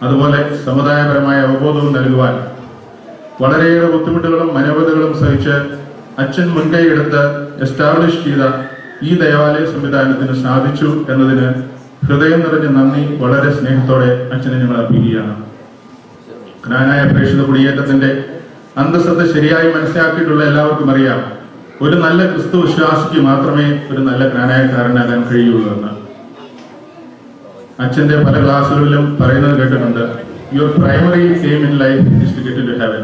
അതുപോലെ സമുദായപരമായ അവബോധവും നൽകുവാൻ വളരെയേറെ ബുദ്ധിമുട്ടുകളും മനോവധകളും സഹിച്ച് അച്ഛൻ മുൻകൈയെടുത്ത് എസ്റ്റാബ്ലിഷ് ചെയ്ത ഈ ദേവാലയ സംവിധാനത്തിന് സാധിച്ചു എന്നതിന് ഹൃദയം നിറഞ്ഞ നന്ദി വളരെ സ്നേഹത്തോടെ അച്ഛനെ ഞങ്ങൾ അർപ്പിക്കുകയാണ്. ജ്ഞാനായ പ്രേക്ഷിത കുടിയേറ്റത്തിന്റെ അന്തസ്സത്ത ശരിയായി മനസ്സിലാക്കിയിട്ടുള്ള എല്ലാവർക്കും അറിയാം, ഒരു നല്ല ക്രിസ്തു വിശ്വാസിക്ക് മാത്രമേ ഒരു നല്ല ജ്ഞാനായക്കാരനാകാൻ കഴിയുള്ളൂ എന്ന്. അച്ഛന്റെ പല ക്ലാസ്സുകളിലും പറയുന്നത് കേട്ടിട്ടുണ്ട്, your primary aim in life is to get into heaven.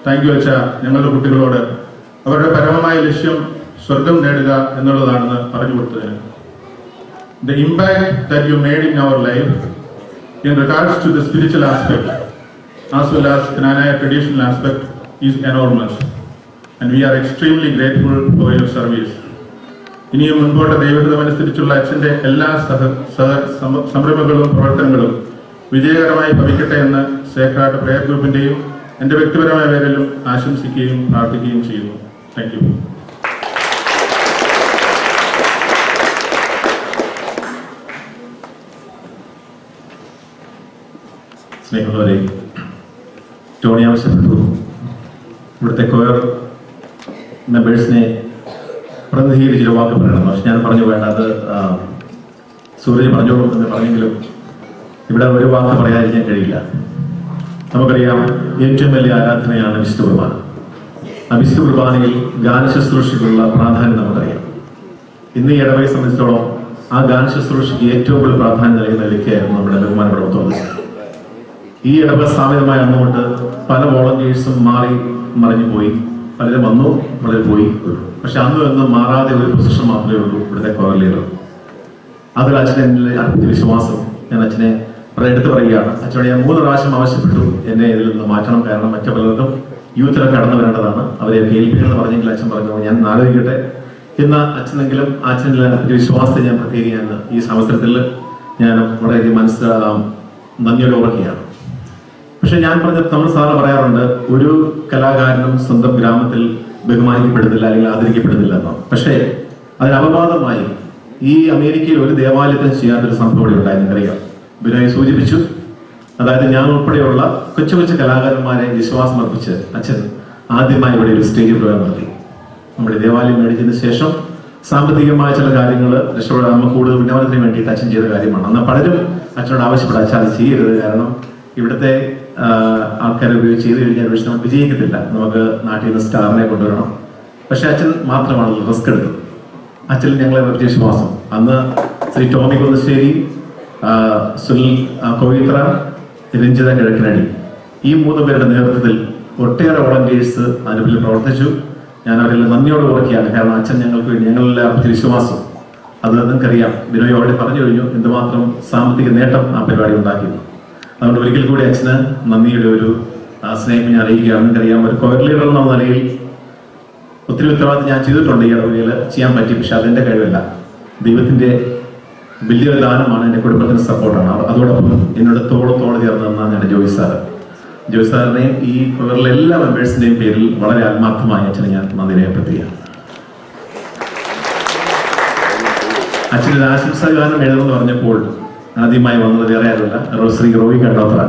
Thank you അച്ഛ, ഞങ്ങളുടെ കുട്ടികളോട് അവരുടെ പരമമായ ലക്ഷ്യം സ്വർഗം നേടുക എന്നുള്ളതാണെന്ന് പറഞ്ഞു കൊടുത്തതിന്. The impact that you made in our life in regards to the spiritual aspect as well as Knanaya traditional aspect is enormous and we are extremely grateful for your service. ഇനിയും മുൻപോട്ട് ദൈവഹിതമനുസരിച്ചുള്ള അച്ഛൻ്റെ എല്ലാ സംരംഭങ്ങളും പ്രവർത്തനങ്ങളും വിജയകരമായി ഭവിക്കട്ടെ എന്ന് സേക്രാട്ട് പ്രയർ ഗ്രൂപ്പിൻ്റെയും എൻ്റെ വ്യക്തിപരമായ പേരിലും ആശംസിക്കുകയും പ്രാർത്ഥിക്കുകയും ചെയ്യുന്നു. Thank you. സ്നേഹമുള്ളവരെ, ടോണി ആവശ്യപ്പെട്ടു ഇവിടുത്തെ കൊയർ മെമ്പേഴ്സിനെ പ്രതിനിധീകരിച്ചൊരു വാക്ക് പറയണം. പക്ഷെ ഞാൻ പറഞ്ഞു വേണ്ട, അത് സൂര്യ പറഞ്ഞോളൂ എന്ന് പറഞ്ഞെങ്കിലും ഇവിടെ ഒരു വാക്ക് പറയാതിരിക്കാൻ കഴിയില്ല. നമുക്കറിയാം, ഏറ്റവും വലിയ ആരാധനയാണ് വിശുദ്ധ കുർബാന. ആ വിശുദ്ധ കുർബാനയിൽ ഗാനശുശ്രൂഷയ്ക്കുള്ള പ്രാധാന്യം നമുക്കറിയാം. ഇന്ന് ഈ ഇടവകയെ സംബന്ധിച്ചിടത്തോളം ആ ഗാനശുശ്രൂഷയ്ക്ക് ഏറ്റവും കൂടുതൽ പ്രാധാന്യം നൽകുന്നതിലേക്കായിരുന്നു നമ്മുടെ ബഹുമാനപ്പെട്ട മുത്തോളത്ത്. ഈ ഇടവക സ്ഥാപിതമായ അന്നുകൊണ്ട് പല വോളണ്ടിയേഴ്സും മാറി മറിഞ്ഞു പോയി, പലരും വന്നു, പലരും പോയി. പക്ഷെ അന്നും എന്നും മാറാതെ ഒരു പൊസിഷൻ മാത്രമേ ഉള്ളൂ ഇവിടുത്തെ കോർ ലീഡർ. അതൊരു അച്ഛനെ അർപ്പിച്ച വിശ്വാസം ഞാൻ അച്ഛനെ എടുത്തു പറയുകയാണ്. അച്ഛനോട് ഞാൻ 3 പ്രാവശ്യം ആവശ്യപ്പെട്ടു എന്നെ ഇതിൽ നിന്ന് മാറ്റണം, കാരണം മറ്റു പലർക്കും യൂത്തിലൊക്കെ കടന്നു വരേണ്ടതാണ്, അവരെ കേൾപ്പിക്കണമെന്ന് പറഞ്ഞെങ്കിൽ അച്ഛൻ പറഞ്ഞു ഞാൻ ആലോചിക്കട്ടെ എന്ന അച്ഛനെങ്കിലും അച്ഛനിൽ വിശ്വാസത്തെ ഞാൻ പ്രത്യേകം ഈ അവസരത്തിൽ ഞാൻ വളരെയധികം നന്ദിയോടെ ഓർക്കുകയാണ്. പക്ഷെ ഞാൻ പറഞ്ഞത് നമ്മൾ സാറ് പറയാറുണ്ട്, ഒരു കലാകാരനും സ്വന്തം ഗ്രാമത്തിൽ ബഹുമാനിക്കപ്പെടുന്നില്ല അല്ലെങ്കിൽ ആദരിക്കപ്പെടുന്നില്ല എന്നാണ്. പക്ഷേ അതിന് അപവാദമായി ഈ അമേരിക്കയിൽ ഒരു ദേവാലയത്തിൽ ചെയ്യാത്തൊരു സംഭവം ഇവിടെ ഉണ്ടായി. നിങ്ങൾക്കറിയാം, ബിനോയ് സൂചിപ്പിച്ചു. അതായത് ഞാൻ ഉൾപ്പെടെയുള്ള കൊച്ചു കൊച്ചു കലാകാരന്മാരെ വിശ്വാസം അർപ്പിച്ച് അച്ഛൻ ആദ്യമായി ഇവിടെ ഒരു സ്റ്റേജ് പ്രോഗ്രാം നടത്തി. നമ്മുടെ ദേവാലയം മേടിച്ചതിന് ശേഷം സാമ്പത്തികമായ ചില കാര്യങ്ങൾ രക്ഷപ്പെടാൻ നമുക്ക് കൂടുതൽ ഉന്നമനത്തിന് വേണ്ടിയിട്ട് അച്ഛൻ ചെയ്ത കാര്യമാണ്. എന്നാൽ പലരും അച്ഛനോട് ആവശ്യപ്പെട്ട അച്ഛൻ അത് ചെയ്യരുത്, കാരണം ഇവിടുത്തെ ആൾക്കാരെ ഉപയോഗിച്ച് ചെയ്ത് കഴിഞ്ഞാൽ പക്ഷെ നമുക്ക് വിജയിക്കത്തില്ല, നമുക്ക് നാട്ടിൽ നിന്ന് സ്റ്റാറിനെ കൊണ്ടുവരണം. പക്ഷെ അച്ഛൻ മാത്രമാണ് റിസ്ക് എടുത്തത്. അച്ഛൻ ഞങ്ങളെ പറ്റിയ വിശ്വാസം അന്ന് ശ്രീ ടോമി കൊന്നശ്ശേരി, സുനിൽ കോയിത്ര, രഞ്ജിത കിഴക്കിനടി, ഈ 3 പേരുടെ നേതൃത്വത്തിൽ ഒട്ടേറെ വോളണ്ടിയേഴ്സ് അതിന് പിന്നിൽ പ്രവർത്തിച്ചു. ഞാൻ അവരെല്ലാം നന്ദിയോട് ഓർക്കുകയാണ്. കാരണം അച്ഛൻ ഞങ്ങൾക്ക് വേണ്ടി ഞങ്ങളെല്ലാം പറ്റിയ വിശ്വാസം അത് നിങ്ങൾക്കറിയാം. ബിനോയ് അവിടെ പറഞ്ഞു കഴിഞ്ഞു എന്തുമാത്രം സാമ്പത്തിക നേട്ടം ആ പരിപാടി ഉണ്ടാക്കിയിരുന്നു. അതുകൊണ്ട് ഒരിക്കൽ കൂടി അച്ഛന് നന്ദിയുടെ ഒരു സ്നേഹം ഞാൻ അറിയിക്കുകയാണ്. നിങ്ങൾക്കറിയാം, ഒരു കോയർ ലീഡർ എന്ന നിലയിൽ ഒത്തിരി ഉത്തരവാദിത്തം ഞാൻ ചെയ്തിട്ടുണ്ട് ഈ ഇടവകയിൽ, ചെയ്യാൻ പറ്റി. പക്ഷെ അതെൻ്റെ കഴിവല്ല, ദൈവത്തിൻ്റെ വലിയൊരു ദാനമാണ്, എൻ്റെ കുടുംബത്തിന് സപ്പോർട്ടാണ്. അതോടൊപ്പം എന്നോട് തോളത്തോടെ ചേർന്ന് നിന്നാണ് എൻ്റെ ജോയ് സാറിനെയും ഈ കൊയറിലെ എല്ലാ മെമ്പേഴ്സിൻ്റെയും പേരിൽ വളരെ ആത്മാർത്ഥമായി അച്ഛനെ ഞാൻ നന്ദി രേഖപ്പെടുത്തുകയാണ്. അച്ഛനൊരു ആശംസാ ഗാനം എഴുതുമെന്ന് പറഞ്ഞപ്പോൾ ആദ്യമായി വന്നത് വേറെ ആരുമില്ല, ശ്രീ റോയി കണ്ടോത്ര.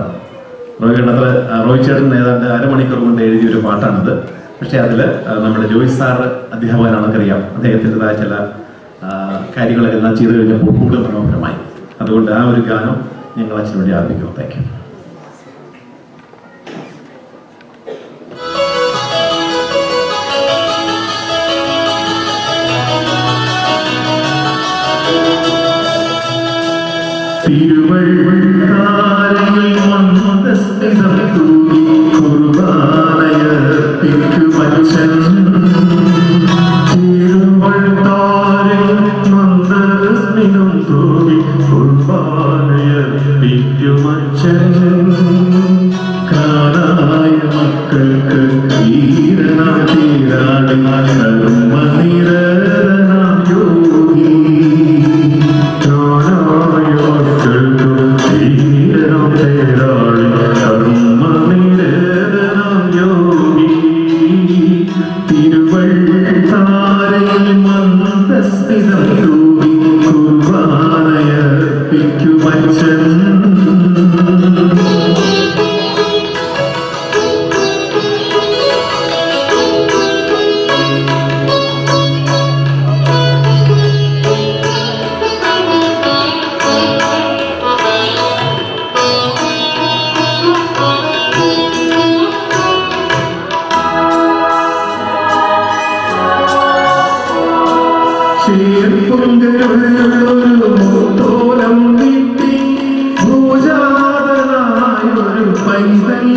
റോയി ചേട്ടൻ ഏതാണ്ട് അരമണിക്കൂർ കൊണ്ട് എഴുതിയൊരു പാട്ടാണിത്. പക്ഷെ അതിൽ നമ്മുടെ ജോയ് സാറ് അധ്യാപകനാണെന്നറിയാം, അദ്ദേഹത്തിൻ്റെതായ ചില കാര്യങ്ങളെല്ലാം ചെയ്തു കഴിഞ്ഞപ്പോൾ കൂടുതൽ മനോഹരമായി. അതുകൊണ്ട് ആ ഒരു ഗാനം ഞങ്ങൾ അച്ഛന് വേണ്ടി ആരംഭിക്കുന്നു. Thank you. അച്ഛൻ മന്ദസ്മിനും തൂവി കുർബാനയർപ്പിക്കുമച്ഛൻ കാലായ മക്കൾക്ക് തീരണം തീരാടി കർമ്മനിരതനാം യോഗി ജ്ഞാനായോർക്കൾക്കു തീരണം തേരാളി കർമ്മനിരതനാം യോഗി തിരുവള്ളാരയിൽ മന്ദസ്മിതം തൂവി കുർബാനയർപ്പിക്കുമച്ഛൻ മുത്തോലം നീട്ടി ഭൂജാതനായൊരു പൈതൽ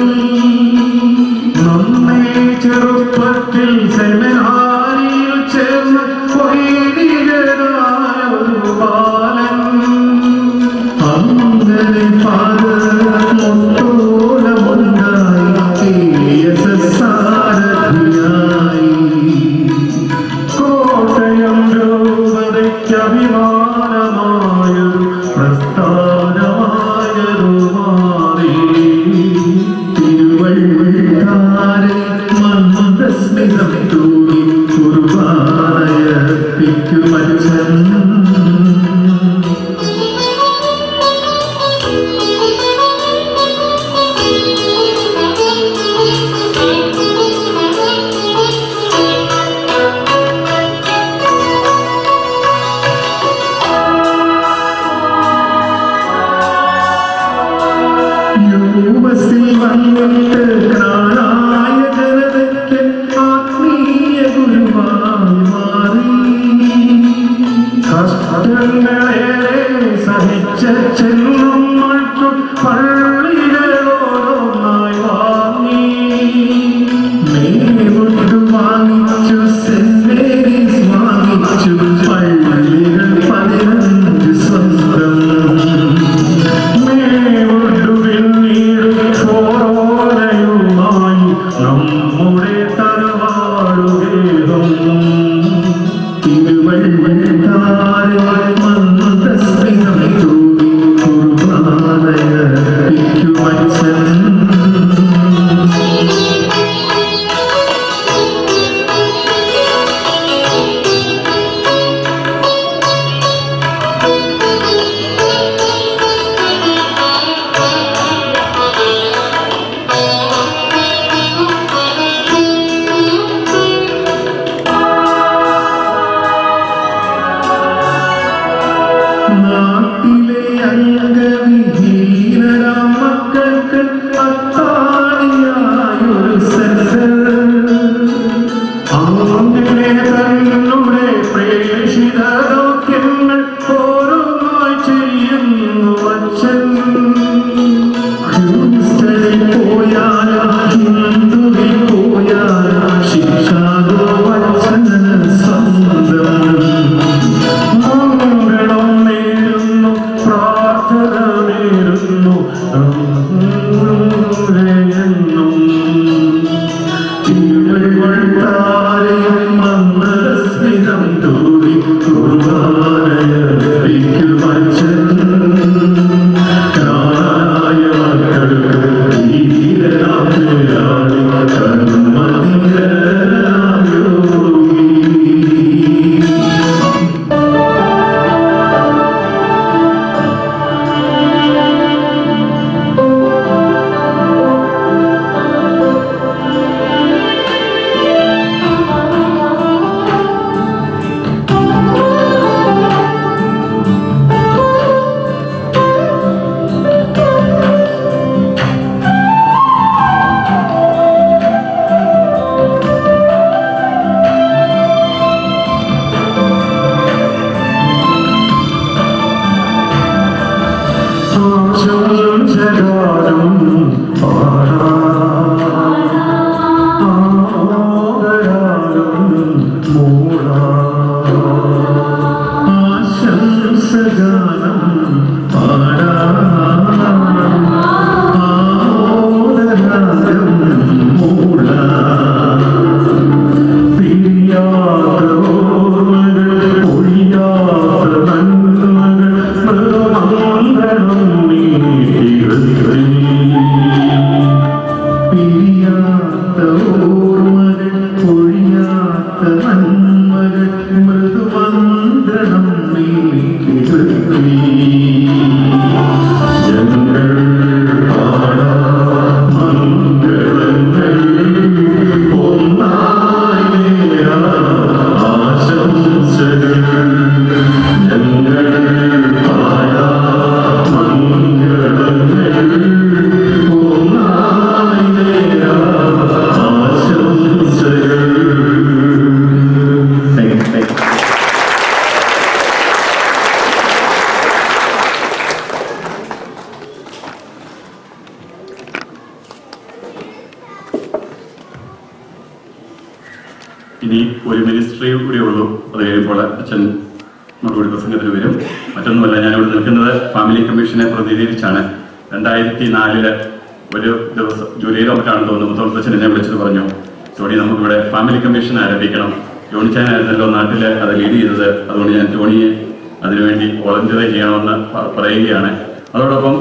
നമ്മെ ചെറുപ്പത്തിൽ സെമിനാരിയിൽ ചേർന്ന് വൈദികനായ ഒരു ബാലൻ അങ്ങനെ മുത്തോലമുണ്ടായി സാരഥിയായി കോട്ടയം അഭിമാനമായൊരു പ്രസ്ഥാനമായൊരു മാറി തിരുവള്ളാരെ മന്ദസ്മിതം തൂവി കുർബാനയർപ്പിക്കുമച്ഛൻ യൂമസിൽ വന്നിട്ട് കാണായ ജനതയ്ക്ക് ആത്മീയ ഗുരുവായി മാറി കഷ്ടങ്ങളേറെ സഹിച്ച ചെല്ലുമ്മൾക്കു പള്ളികളോടൊന്നായി വാങ്ങി മേവുണ്ടു വാങ്ങിച്ചു സെന്റ് മേരീസ് വാങ്ങിച്ചു പള്ളികൾ 15 സ്വന്തം നമ്മുടെ തറവാടുകേതും തിരുവള്ളാരെ മന്ദസ്മിതം തൂവി കുർബാനയർപ്പിക്കുമച്ഛൻ നാട്ടിലെ അംഗവിഹീനരാം മക്കൾക്ക് അത്താണിയായൊരു സെന്റർ അങ്ങനെ തങ്ങളുടെ പ്രേക്ഷിത ദൗത്യങ്ങൾ ഓരോന്നായി ചെയ്യുന്നു അച്ഛൻ ഹ്യൂസ്റ്റണിൽ പോയാൽ ഹിന്ദുവിൽ പോയാൽ ശിക്ഷാഗോ അച്ഛന് സ്വന്തം മംഗളം നേരുന്നു പ്രാർത്ഥന നേരുന്നു തിരുവള്ളാരെ ഇനി ഒരു മിനിസ്ട്രി കൂടി ഉള്ളൂ. അത് കഴിയുമ്പോൾ അച്ഛൻ മറുപടി പ്രസംഗത്തിന് വരും. മറ്റൊന്നുമല്ല, ഞാനിവിടെ നിൽക്കുന്നത് ഫാമിലി കമ്മീഷനെ പ്രതിനിധീകരിച്ചാണ്. 2004 ഒരു ദിവസം ജൂലൈയിലോ മറ്റാണെന്ന് തോന്നുന്നു, മുത്തോളത്തച്ഛൻ എന്നെ വിളിച്ചിട്ട് പറഞ്ഞു, ടോണി നമുക്കിവിടെ ഫാമിലി കമ്മീഷൻ ആരംഭിക്കണം. ജോണിച്ചാനായിരുന്നല്ലോ നാട്ടിൽ അത് ലീഡ് ചെയ്തത്, അതുകൊണ്ട് ഞാൻ ടോണിയെ അതിനുവേണ്ടി വോളണ്ടിയർ ചെയ്യണമെന്ന് പറയുകയാണ്. അതോടൊപ്പം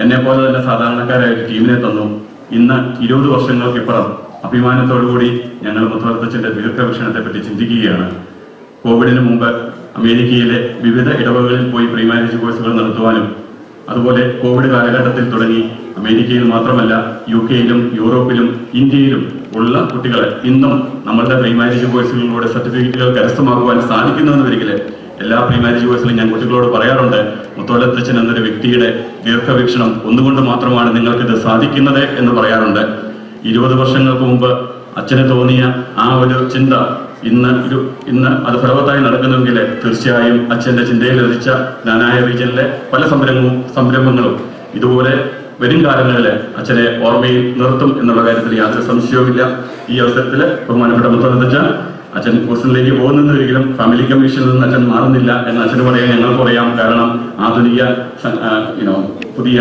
എന്നെ പോലെ തന്നെ സാധാരണക്കാരായ ഒരു ടീമിനെ തന്നു. ഇന്ന് 20 വർഷങ്ങൾക്കിപ്പുറം അഭിമാനത്തോടുകൂടി ഞങ്ങൾ മുത്തോളത്തച്ഛൻ്റെ ദീർഘവീക്ഷണത്തെ പറ്റി ചിന്തിക്കുകയാണ്. കോവിഡിന് മുമ്പ് അമേരിക്കയിലെ വിവിധ ഇടവകളിൽ പോയി പ്രീ മാരേജ് കോഴ്സുകൾ നടത്തുവാനും, അതുപോലെ കോവിഡ് കാലഘട്ടത്തിൽ തുടങ്ങി അമേരിക്കയിൽ മാത്രമല്ല UK-യിലും യൂറോപ്പിലും ഇന്ത്യയിലും ഉള്ള കുട്ടികളെ ഇന്നും നമ്മളുടെ പ്രീ മാരേജ് കോഴ്സുകളിലൂടെ സർട്ടിഫിക്കറ്റുകൾ കരസ്ഥമാക്കുവാൻ സാധിക്കുന്നുവെന്ന് ഒരിക്കൽ എല്ലാ പ്രീ മാരേജ് കോഴ്സിലും ഞാൻ കുട്ടികളോട് പറയാറുണ്ട്, മുത്തോളത്തച്ഛൻ എന്നൊരു വ്യക്തിയുടെ ദീർഘവീക്ഷണം ഒന്നുകൊണ്ട് മാത്രമാണ് നിങ്ങൾക്കിത് സാധിക്കുന്നത് എന്ന് പറയാറുണ്ട്. 20 വർഷങ്ങൾക്ക് മുമ്പ് അച്ഛന് തോന്നിയ ആ ഒരു ചിന്ത ഇന്ന് അത് ഫലവത്തായി നടക്കുന്നുവെങ്കിൽ തീർച്ചയായും അച്ഛൻ്റെ ചിന്തയിൽ ലഭിച്ച നാനായ റീജിയനിലെ പല സംരംഭങ്ങളും ഇതുപോലെ വരും കാലങ്ങളിൽ അച്ഛനെ ഓർമ്മയിൽ നിർത്തും എന്നുള്ള കാര്യത്തിൽ യാതൊരു സംശയവുമില്ല. ഈ അവസരത്തിൽ ബഹുമാനപ്പെട്ട മുത്തോളത്തച്ഛ, അച്ഛൻ കോഴ്സിലേക്ക് പോകുന്നൊരിക്കലും ഫാമിലി കമ്മീഷനിൽ നിന്ന് അച്ഛൻ മാറുന്നില്ല എന്ന് അച്ഛന് പറയാൻ ഞങ്ങൾക്ക് പറയാം. കാരണം ആധുനിക പുതിയ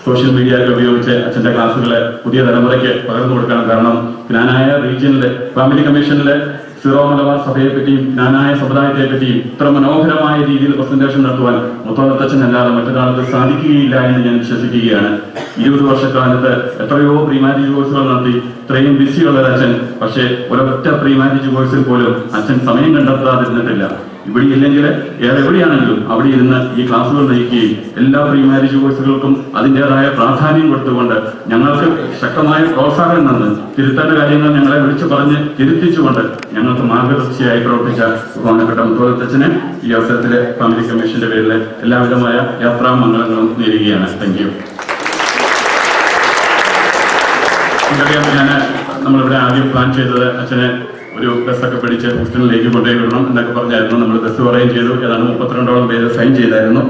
സോഷ്യൽ മീഡിയ ഒക്കെ ഉപയോഗിച്ച് അച്ഛൻ്റെ ക്ലാസ്സുകളെ പുതിയ തലമുറയ്ക്ക് പകർന്നു കൊടുക്കണം. കാരണം ജ്ഞാനായ റീജിയനിലെ ഫാമിലി കമ്മീഷനിലെ സിറോ മലബാർ സഭയെ പറ്റിയും ജ്ഞാനായ സമുദായത്തെ പറ്റിയും ഇത്ര മനോഹരമായ രീതിയിൽ പ്രസന്റേഷൻ നടത്തുവാൻ മുത്തോളത്തച്ഛൻ അല്ലാതെ മറ്റൊരാൾക്ക് സാധിക്കുകയില്ല എന്ന് ഞാൻ വിശ്വസിക്കുകയാണ്. 20 വർഷക്കാലത്ത് എത്രയോ പ്രീ മാരേജ് കോഴ്സുകൾ നടത്തി, ഇത്രയും ബിസിയുള്ള അച്ഛൻ, പക്ഷേ ഒരൊറ്റ പ്രീ മാരേജ് കോഴ്സിൽ പോലും അച്ഛൻ സമയം കണ്ടെത്താതിരുന്നിട്ടില്ല. ഇവിടെ ഇല്ലെങ്കിൽ എവിടെയാണെങ്കിലും അവിടെ ഇരുന്ന് ഈ ക്ലാസ്സുകൾ നയിക്കുകയും എല്ലാ പ്രീ മാരേജ് കോഴ്സുകൾക്കും അതിൻ്റെതായ പ്രാധാന്യം കൊടുത്തുകൊണ്ട് ഞങ്ങൾക്ക് ശക്തമായ പ്രോത്സാഹനം തന്ന് തിരുത്തേണ്ട കാര്യങ്ങൾ ഞങ്ങളെ വിളിച്ചു പറഞ്ഞ് തിരുത്തിച്ചുകൊണ്ട് ഞങ്ങൾക്ക് മാർഗദർശിയായി പ്രവർത്തിച്ച ബഹുമാനപ്പെട്ട മുത്തോളത്തച്ഛന് ഈ അവസരത്തിൽ ഫാമിലി കമ്മീഷന്റെ പേരിൽ എല്ലാവിധമായ യാത്രാമംഗളങ്ങളും നേരുകയാണ്. Thank you. നമ്മളിവിടെ ആദ്യം പ്ലാൻ ചെയ്തത് അച്ഛനെ ഒരു ബസ്സൊക്കെ പിടിച്ച് ഹോസ്റ്റലിലേക്ക് കൊണ്ടുപോയി വിടണം എന്നൊക്കെ പറഞ്ഞായിരുന്നു. നമ്മൾ ബസ് അറേഞ്ച് ചെയ്തു. ഏതാണ്ട് 32ഓളം പേര് സൈൻ ചെയ്തായിരുന്നു.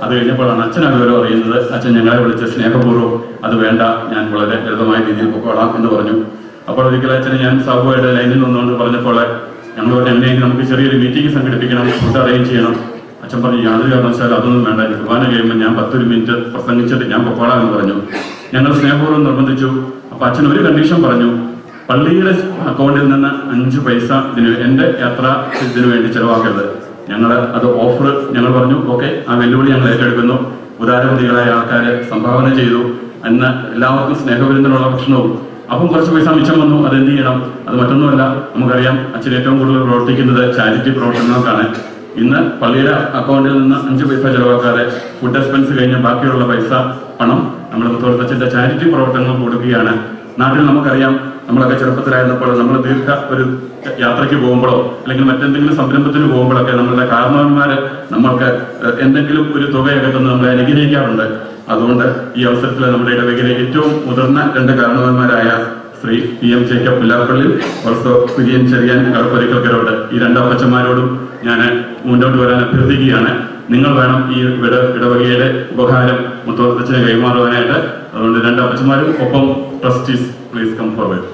അത് കഴിഞ്ഞപ്പോഴാണ് അച്ഛൻ അത് വിവരം അറിയുന്നത്. അച്ഛൻ ഞങ്ങളെ വിളിച്ച് സ്നേഹപൂർവ്വം അത് വേണ്ട, ഞാൻ വളരെ ലളിതമായ രീതിയിൽ പൊക്കോളാം എന്ന് പറഞ്ഞു. അപ്പോൾ ഒരിക്കലും അച്ഛനെ ഞാൻ സാബുവായിട്ട് ലൈനിൽ നിന്നുകൊണ്ട് പറഞ്ഞപ്പോൾ ഞങ്ങൾ എങ്ങനെയെങ്കിലും നമുക്ക് ചെറിയൊരു മീറ്റിംഗ് സംഘടിപ്പിക്കണം, ഫുഡ് അറേഞ്ച് ചെയ്യണം. അച്ഛൻ പറഞ്ഞു യാതൊരു കാരണവശാലും അതൊന്നും വേണ്ട, കുർബാന കഴിയുമ്പോൾ ഞാൻ 10 മിനിറ്റ് പ്രസംഗിച്ചിട്ട് ഞാൻ പൊക്കോളാം എന്ന് പറഞ്ഞു. ഞങ്ങൾ സ്നേഹപൂർവ്വം നിർബന്ധിച്ചു. അപ്പോൾ അച്ഛൻ ഒരു കണ്ടീഷൻ പറഞ്ഞു, പള്ളിയുടെ അക്കൗണ്ടിൽ നിന്ന് 5 പൈസ എൻ്റെ യാത്ര ഇതിനു വേണ്ടി ചെലവാക്കരുത്. അത് ഓഫർ ഞങ്ങൾ പറഞ്ഞു. ഓക്കെ, ആ വെല്ലുവിളി ഞങ്ങൾ ഏറ്റെടുക്കുന്നു. ഉദാരമതികളായ ആൾക്കാരെ സംഭാവന ചെയ്തു. അന്ന് എല്ലാവർക്കും സ്നേഹവിരുന്നിനുള്ള ഭക്ഷണവും. അപ്പം കുറച്ച് പൈസ മിച്ചം വന്നു. അതെന്ത് ചെയ്യണം? അത് മറ്റൊന്നുമല്ല, നമുക്കറിയാം അച്ഛൻ ഏറ്റവും കൂടുതൽ പ്രവർത്തിക്കുന്നത് ചാരിറ്റി പ്രവർത്തനങ്ങൾക്കാണ്. ഇന്ന് പള്ളിയുടെ അക്കൗണ്ടിൽ നിന്ന് 5 പൈസ ചെലവാക്കാതെ ഫുഡ് എക്സ്പെൻസ് കഴിഞ്ഞ് ബാക്കിയുള്ള പണം നമ്മൾ മുത്തോളത്തച്ഛൻ്റെ ചാരിറ്റി പ്രവർത്തനങ്ങൾ കൊടുക്കുകയാണ്. നാട്ടിൽ നമുക്കറിയാം, നമ്മളൊക്കെ ചെറുപ്പത്തിലായിരുന്നപ്പോൾ നമ്മൾ ഒരു യാത്രയ്ക്ക് പോകുമ്പോഴോ അല്ലെങ്കിൽ മറ്റെന്തെങ്കിലും സംരംഭത്തിന് പോകുമ്പോഴൊക്കെ നമ്മളുടെ കാരണവന്മാര് നമ്മൾക്ക് എന്തെങ്കിലും ഒരു തുകയൊക്കെ തന്ന് നമ്മളെ അനുഗ്രഹിക്കാറുണ്ട്. അതുകൊണ്ട് ഈ അവസരത്തിൽ നമ്മുടെ ഇടവകയിലെ ഏറ്റവും മുതിർന്ന 2 കാരണവന്മാരായ Shri PM Jacob Pullappallil, also Kurian Cherian കളപ്പുരക്കൽക്കരോട്, ഈ 2 അപ്പച്ചന്മാരോടും ഞാൻ മുന്നോട്ട് വരാൻ അഭ്യർത്ഥിക്കുകയാണ്. നിങ്ങൾ വേണം ഈ ഇടവകയിലെ ഉപഹാരം മുത്തോളത്തച്ഛനെ കൈമാറുവാനായിട്ട്. അതുകൊണ്ട് 2 അപ്പച്ചന്മാരും ഒപ്പം trustees please come forward.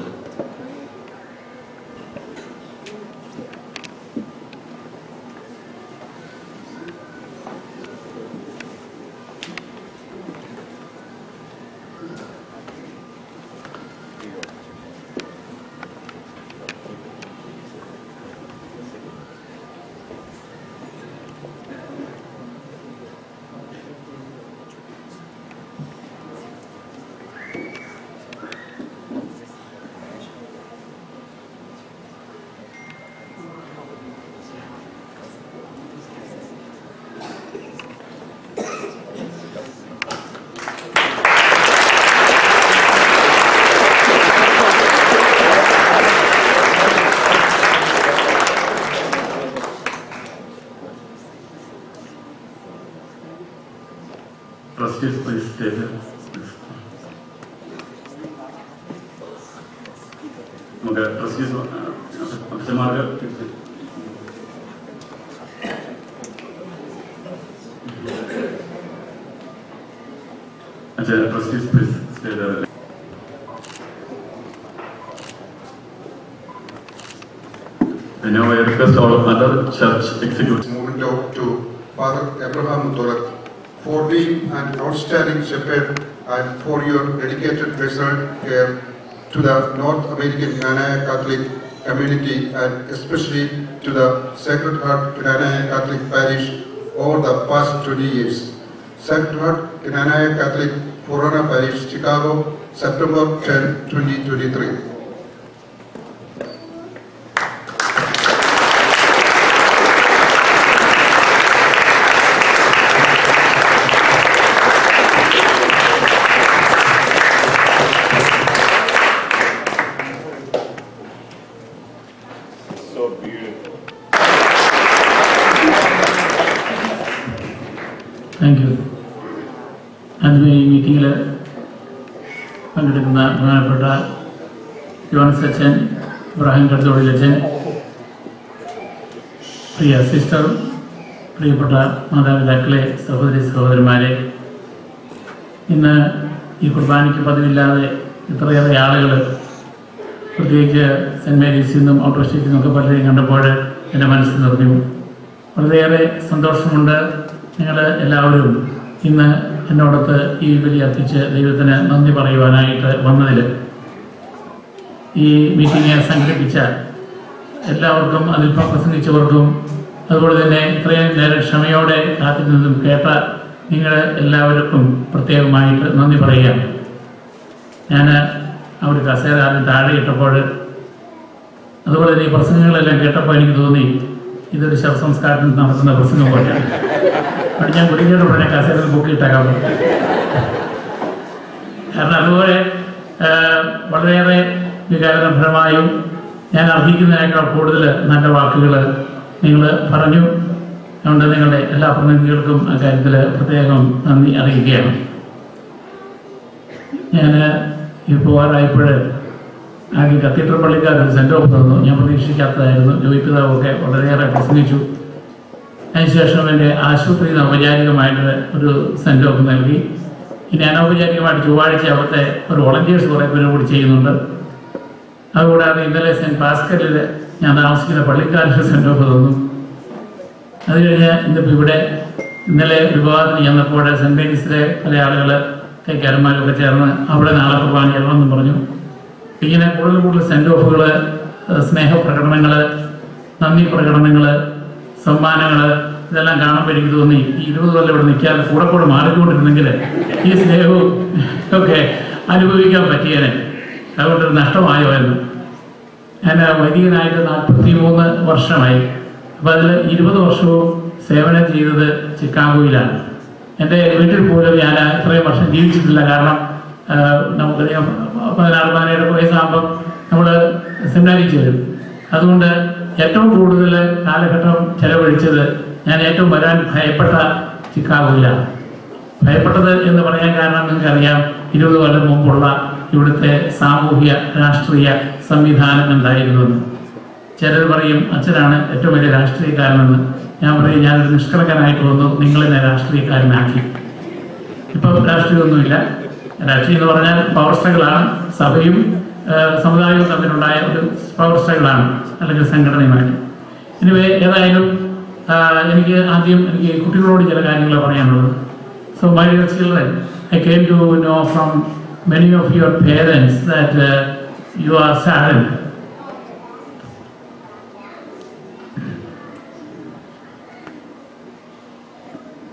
Trustees, please stay there. നമുക്ക് ട്രസ്റ്റീസ് അച്ഛന്മാർക്ക് trustees, please stay there. And now I request all other church executives. Moving out to Father Abraham Mutholath for being an outstanding shepherd and for your dedicated personal care to the North American Cananea Catholic community and especially to the Sacred Heart Cananea Catholic Parish over the past 20 years. Sacred Heart Cananea Catholic Corona Parish, Chicago, September 10, 2023. Thank you. ആദ്യമേ ഈ മീറ്റിങ്ങിൽ പങ്കെടുക്കുന്ന ബഹുമാനപ്പെട്ട John's അച്ഛൻ, ഇബ്രാഹിം കടുത്തോടിൽ അച്ഛൻ, പ്രിയ sister, പ്രിയപ്പെട്ട മാതാപിതാക്കളെ, സഹോദരി സഹോദരന്മാരെ, ഇന്ന് ഈ കുർബാനയ്ക്ക് പതിവില്ലാതെ ഇത്രയേറെ ആളുകൾ, പ്രത്യേകിച്ച് സെൻറ്റ് മേരീസിൽ നിന്നും ഔട്ട് ഓഫ് സ്റ്റേറ്റിൽ നിന്നൊക്കെ പലരെയും കണ്ടപ്പോൾ എൻ്റെ മനസ്സ് നിറഞ്ഞു. വളരെയേറെ സന്തോഷമുണ്ട്. നിങ്ങൾ എല്ലാവരും ഇന്ന് എന്നോടൊത്ത് ഈ ബലി അർപ്പിച്ച് ദൈവത്തിന് നന്ദി പറയുവാനായിട്ട് വന്നതിൽ, ഈ മീറ്റിംഗ് സംഘടിപ്പിച്ച എല്ലാവർക്കും, അതിൽ പ്രസംഗിച്ചവർക്കും, അതുപോലെ തന്നെ ഇത്രയും നേരം ക്ഷമയോടെ കാത്തിരുന്നതും കേട്ട നിങ്ങൾ എല്ലാവർക്കും പ്രത്യേകമായിട്ട് നന്ദി പറയുകയാണ്. ഞാൻ ആ ഒരു കസേര ആദ്യം താഴെ ഇട്ടപ്പോൾ, അതുപോലെ തന്നെ ഈ പ്രസംഗങ്ങളെല്ലാം കേട്ടപ്പോൾ എനിക്ക് തോന്നി ഇതൊരു ശവസംസ്കാരത്തിൽ നടത്തുന്ന പ്രസംഗം പോലെയാണ്. അവിടെ ഞാൻ കുടുങ്ങിയുടെ ഉടനെ കസേരയിൽ പൊക്കിയിട്ടേക്കാൻ പറ്റും. കാരണം അതുപോലെ വളരെയേറെ വികാരനിർഭരമായും ഞാൻ അർഹിക്കുന്നതിനേക്കാൾ കൂടുതൽ നല്ല വാക്കുകൾ നിങ്ങൾ പറഞ്ഞു. അതുകൊണ്ട് നിങ്ങളുടെ എല്ലാ പ്രതിനിധികൾക്കും അക്കാര്യത്തിൽ പ്രത്യേകം നന്ദി അറിയിക്കുകയാണ്. ഞാൻ ഈ പോകാറായപ്പോൾ ആകെ കത്തീഡ്രൽ പള്ളിക്കാർ ഒരു സെൻഡ് ഓഫ് തന്നു. ഞാൻ പ്രതീക്ഷിക്കാത്തതായിരുന്നു. ജോയി പിതാവൊക്കെ വളരെയേറെ പ്രസംഗിച്ചു. അതിനുശേഷം എൻ്റെ ആശുപത്രിയിൽ നിന്ന് ഔപചാരികമായിട്ട് ഒരു സെൻഡ് ഓഫ് നൽകി. ഇനി അനൗപചാരികമായിട്ട് ചൊവ്വാഴ്ച അവിടുത്തെ ഒരു വോളണ്ടിയേഴ്സ് കുറേ പേരും കൂടി ചെയ്യുന്നുണ്ട്. അതുകൂടാതെ ഇന്നലെ സെൻറ്റ് പാസ്കലിൽ ഞാൻ താമസിക്കുന്ന പള്ളിക്കാർക്ക് സെൻഡ് ഓഫ് തന്നു. അത് കഴിഞ്ഞ് ഇന്നിപ്പോൾ ഇവിടെ ഇന്നലെ ഒരു വിവാഹത്തിന് ചെന്നപ്പോൾ സെൻറ്റ് മേരീസിലെ പല ആളുകൾ, കൈക്കാരന്മാരൊക്കെ ചേർന്ന് അവിടെ നാളെ കുർബാന ചെല്ലണമെന്ന് പറഞ്ഞു. ഇങ്ങനെ കൂടുതൽ കൂടുതൽ സെൻഡ് ഓഫുകൾ, സ്നേഹപ്രകടനങ്ങൾ, നന്ദി പ്രകടനങ്ങൾ, സമ്മാനങ്ങൾ, ഇതെല്ലാം കാണുമ്പോൾ എനിക്ക് തോന്നി ഈ 20 കൊല്ലം ഇവിടെ നിൽക്കാതെ കൂടെ മാറിക്കൊണ്ടിരുന്നെങ്കിൽ ഈ സ്നേഹവും ഒക്കെ അനുഭവിക്കാൻ പറ്റിയേനെ. അതുകൊണ്ടൊരു നഷ്ടമായോ എന്ന്. ഞാൻ വൈദികനായിട്ട് 43 വർഷമായി. അപ്പോൾ അതിൽ 20 വർഷവും സേവനം ചെയ്തത് ചിക്കാഗോയിലാണ്. എൻ്റെ വീട്ടിൽ പോലും ഞാൻ ഇത്രയും വർഷം ജീവിച്ചിട്ടില്ല. കാരണം നമുക്കറിയാം 16-17 വയസ്സാകുമ്പം നമ്മൾ സെമിനാരിൽ ചേരും. അതുകൊണ്ട് ഏറ്റവും കൂടുതൽ കാലഘട്ടം ചെലവഴിച്ചത് ഞാൻ ഏറ്റവും വരാൻ ഭയപ്പെട്ട ചിക്കാഗോയിലാണ്. ഭയപ്പെട്ടത് എന്ന് പറയാൻ കാരണം നിങ്ങൾക്കറിയാം, 20 കൊല്ലം മുമ്പുള്ള ഇവിടുത്തെ സാമൂഹ്യ രാഷ്ട്രീയ സംവിധാനം എന്തായിരുന്നുവെന്ന്. ചിലർ പറയും അച്ഛനാണ് ഏറ്റവും വലിയ രാഷ്ട്രീയക്കാരനെന്ന്. ഞാൻ പറയും ഞാനൊരു നിഷ്കളങ്കനായിട്ട് വന്നു, നിങ്ങളെന്നെ രാഷ്ട്രീയക്കാരനാക്കി. ഇപ്പം രാഷ്ട്രീയമൊന്നുമില്ല. രാഷ്ട്രീയം എന്ന് പറഞ്ഞാൽ പവർ സ്ട്രഗിളാണ്. സഭയും സമുദായവും തമ്മിലുണ്ടായ ഒരു പവർ സ്ട്രഗിളാണ്, അല്ലെങ്കിൽ സംഘടനയുമായിട്ട്. ഇനി ഏതായാലും എനിക്ക് കുട്ടികളോട് ചില കാര്യങ്ങൾ പറയാനുള്ളത്. So my dear children, I came to know from many of your parents that you are saddened.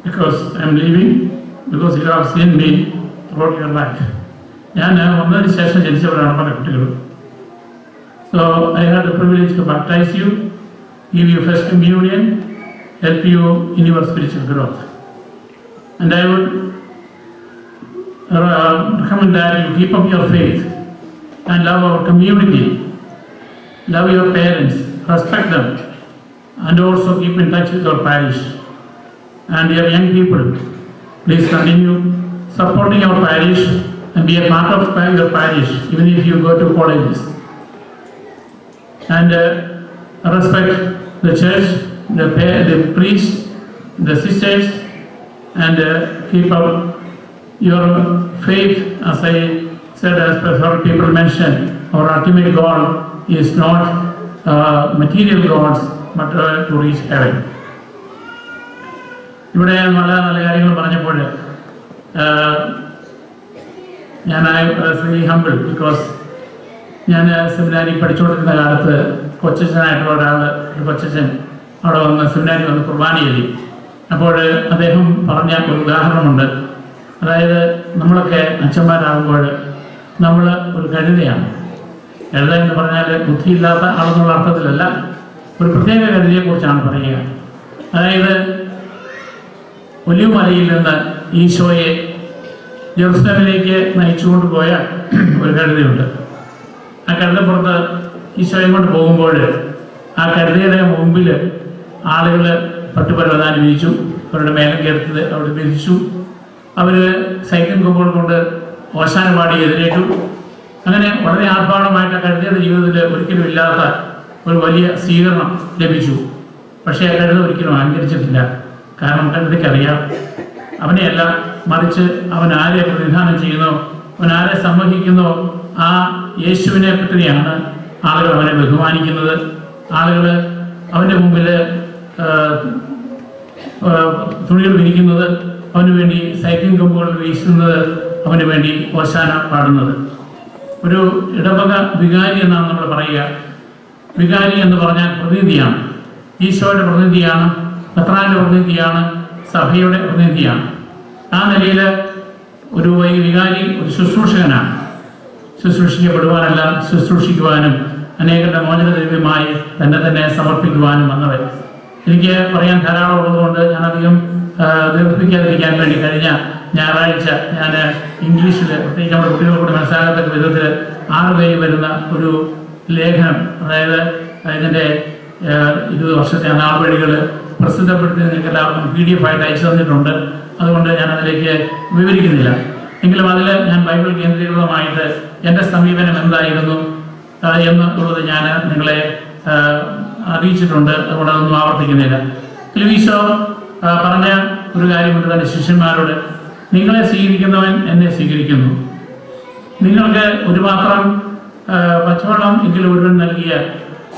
Because I am leaving, because you have seen me throughout your life. ഞാൻ വന്നതിന് ശേഷം ജനിച്ചവരാണ് പല കുട്ടികളും. So I had the privilege to baptize you, give you first communion, help you in your spiritual growth. And I would recommend that you keep up your faith and love our community, love your parents, respect them, and also keep in touch with your parish and your young people. Please continue supporting our parish and be a part of your parish, even if you go to colleges. And respect the church, the priest, the sisters, and keep up your faith. As I said, as per people mentioned, our ultimate goal is not material goals, but to reach heaven. ഇവിടെ നല്ല നല്ല കാര്യങ്ങൾ പറഞ്ഞപ്പോൾ ഞാൻ Shri humble because ഞാൻ സെമിനാരി പഠിച്ചുകൊണ്ടിരുന്ന കാലത്ത് കൊച്ചച്ഛനായിട്ടുള്ള ഒരു കൊച്ചച്ഛൻ അവിടെ വന്ന് സെമിനാരി വന്ന് കുർബാന എഴുതി. അപ്പോൾ അദ്ദേഹം പറഞ്ഞ ഒരു ഉദാഹരണമുണ്ട്. അതായത് നമ്മളൊക്കെ അച്ഛന്മാരാകുമ്പോൾ നമ്മൾ ഒരു കഴുതയാണ്. കഴുത എന്ന് പറഞ്ഞാൽ ബുദ്ധിയില്ലാത്ത ആളെന്നുള്ള അർത്ഥത്തിലല്ല, ഒരു പ്രത്യേക കഴുതയെക്കുറിച്ചാണ് പറയുക. അതായത് ഒലിവുമലയിൽ നിന്ന് ഈശോയെ ജെറുസലേമിലേക്ക് നയിച്ചുകൊണ്ട് പോയ ഒരു കഴുതയുണ്ട്. ആ കഴുതപ്പുറത്ത് ഈശോയെ കൊണ്ട് പോകുമ്പോൾ ആ കഴുതയുടെ മുമ്പിൽ ആളുകൾ പട്ടുപരവതാനി വിരിച്ചു, അവരുടെ മേലം കയറ്റത് അവിടെ വിരിച്ചു. അവർ സൈക്കിൾ കൊമ്പുകൾ കൊണ്ട് ഓശാന പാടി എതിരേറ്റു. അങ്ങനെ വളരെ ആർഭാടമായിട്ട് ആ കഴുതയുടെ ജീവിതത്തിൽ ഒരിക്കലും ഇല്ലാത്ത ഒരു വലിയ സ്വീകരണം ലഭിച്ചു. പക്ഷേ ആ കഴുത ഒരിക്കലും അലങ്കരിച്ചിട്ടില്ല. കാരണം കഴുതയ്ക്കറിയാം അവനെയല്ല, മറിച്ച് അവൻ ആരെ പ്രതിനിധാനം ചെയ്യുന്നോ, അവൻ ആരെ സംവഹിക്കുന്നോ ആ യേശുവിനെ പറ്റിയാണ് ആളുകൾ അവനെ ബഹുമാനിക്കുന്നത്. ആളുകൾ അവൻ്റെ മുമ്പിൽ തുണികൾ വിരിക്കുന്നത്, അവന് വേണ്ടി സൈക്ലിംഗ് കൊമ്പുകൾ വീശുന്നത്, അവന് വേണ്ടി ഓശാന പാടുന്നത്. ഒരു ഇടവക വികാരി എന്നാണ് നമ്മൾ പറയുക. വികാരി എന്ന് പറഞ്ഞാൽ പ്രതിനിധിയാണ്, ഈശോയുടെ പ്രതിനിധിയാണ്, പത്രാന്റെ പ്രതിനിധിയാണ്, സഭയുടെ പ്രതിനിധിയാണ്. ആ നിലയിൽ ഒരു വികാരി ഒരു ശുശ്രൂഷകനാണ്. ശുശ്രൂഷിക്കപ്പെടുവാനല്ല, ശുശ്രൂഷിക്കുവാനും അനേകരുടെ മോചനദ്രവ്യമായി തന്നെ സമർപ്പിക്കുവാനും വന്നവർ. എനിക്ക് പറയാൻ ധാരാളം ഉള്ളതുകൊണ്ട് ഞാനധികം ദീർഘിപ്പിക്കാതിരിക്കാൻ വേണ്ടി കഴിഞ്ഞ ഞായറാഴ്ച ഞാൻ ഇംഗ്ലീഷിൽ, പ്രത്യേകിച്ച് നമ്മുടെ കുട്ടികൾ കൂടി മനസ്സിലാകത്തക്ക വിധത്തിൽ 6 പേര് വരുന്ന ഒരു ലേഖനം, അതായത് ഇതിൻ്റെ 20 വർഷത്തെ നാൾവഴികൾ പ്രസിദ്ധപ്പെടുത്തി നിങ്ങൾക്ക് എല്ലാവർക്കും PDF ആയിട്ട് അയച്ചു തന്നിട്ടുണ്ട്. അതുകൊണ്ട് ഞാൻ അതിലേക്ക് വിവരിക്കുന്നില്ല. എങ്കിലും അതിൽ ഞാൻ ബൈബിൾ കേന്ദ്രീകൃതമായിട്ട് എൻ്റെ സമീപനം എന്തായിരുന്നു എന്നുള്ളത് ഞാൻ നിങ്ങളെ അറിയിച്ചിട്ടുണ്ട്. അതുകൊണ്ട് അതൊന്നും ആവർത്തിക്കുന്നില്ല. ഈശോ പറഞ്ഞ ഒരു കാര്യമുണ്ട് തൻ്റെ ശിഷ്യന്മാരോട്: നിങ്ങളെ സ്വീകരിക്കുന്നവൻ എന്നെ സ്വീകരിക്കുന്നു. നിങ്ങൾക്ക് ഒരു പാത്രം പച്ചവെള്ളം എങ്കിലും ഒരുവൻ നൽകിയാൽ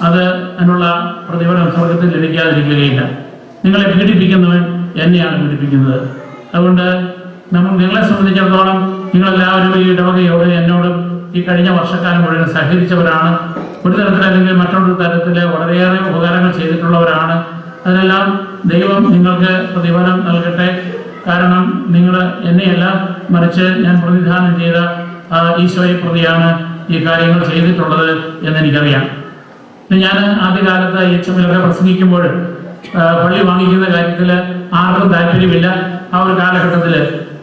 അത് അതിനുള്ള പ്രതിഫലം സ്വർഗത്തിൽ ലഭിക്കാതിരിക്കുകയില്ല. നിങ്ങളെ പീഡിപ്പിക്കുന്നവൻ എന്നെയാണ് പീഡിപ്പിക്കുന്നത്. അതുകൊണ്ട് നിങ്ങളെ സംബന്ധിച്ചിടത്തോളം നിങ്ങളെല്ലാവരും ഈ ഇടവകയോട് എന്നോടും ഈ കഴിഞ്ഞ വർഷക്കാലം മുഴുവൻ സഹകരിച്ചവരാണ്. ഒരു തരത്തിലല്ലെങ്കിൽ മറ്റൊരു തരത്തിൽ വളരെയേറെ ഉപകാരങ്ങൾ ചെയ്തിട്ടുള്ളവരാണ്. അതിനെല്ലാം ദൈവം നിങ്ങൾക്ക് പ്രതിഫലം നൽകട്ടെ. കാരണം നിങ്ങൾ എന്നെയല്ല, മറിച്ച് ഞാൻ പ്രതിനിധാനം ചെയ്ത ഈശോയെ പ്രതിയാണ് ഈ കാര്യങ്ങൾ ചെയ്തിട്ടുള്ളത് എന്നെനിക്കറിയാം. ഞാൻ ആദ്യകാലത്ത് HM-ലൊക്കെ പ്രസംഗിക്കുമ്പോൾ പള്ളി വാങ്ങിക്കുന്ന കാര്യത്തിൽ ആർക്കും താല്പര്യമില്ല. ആ ഒരു കാലഘട്ടത്തിൽ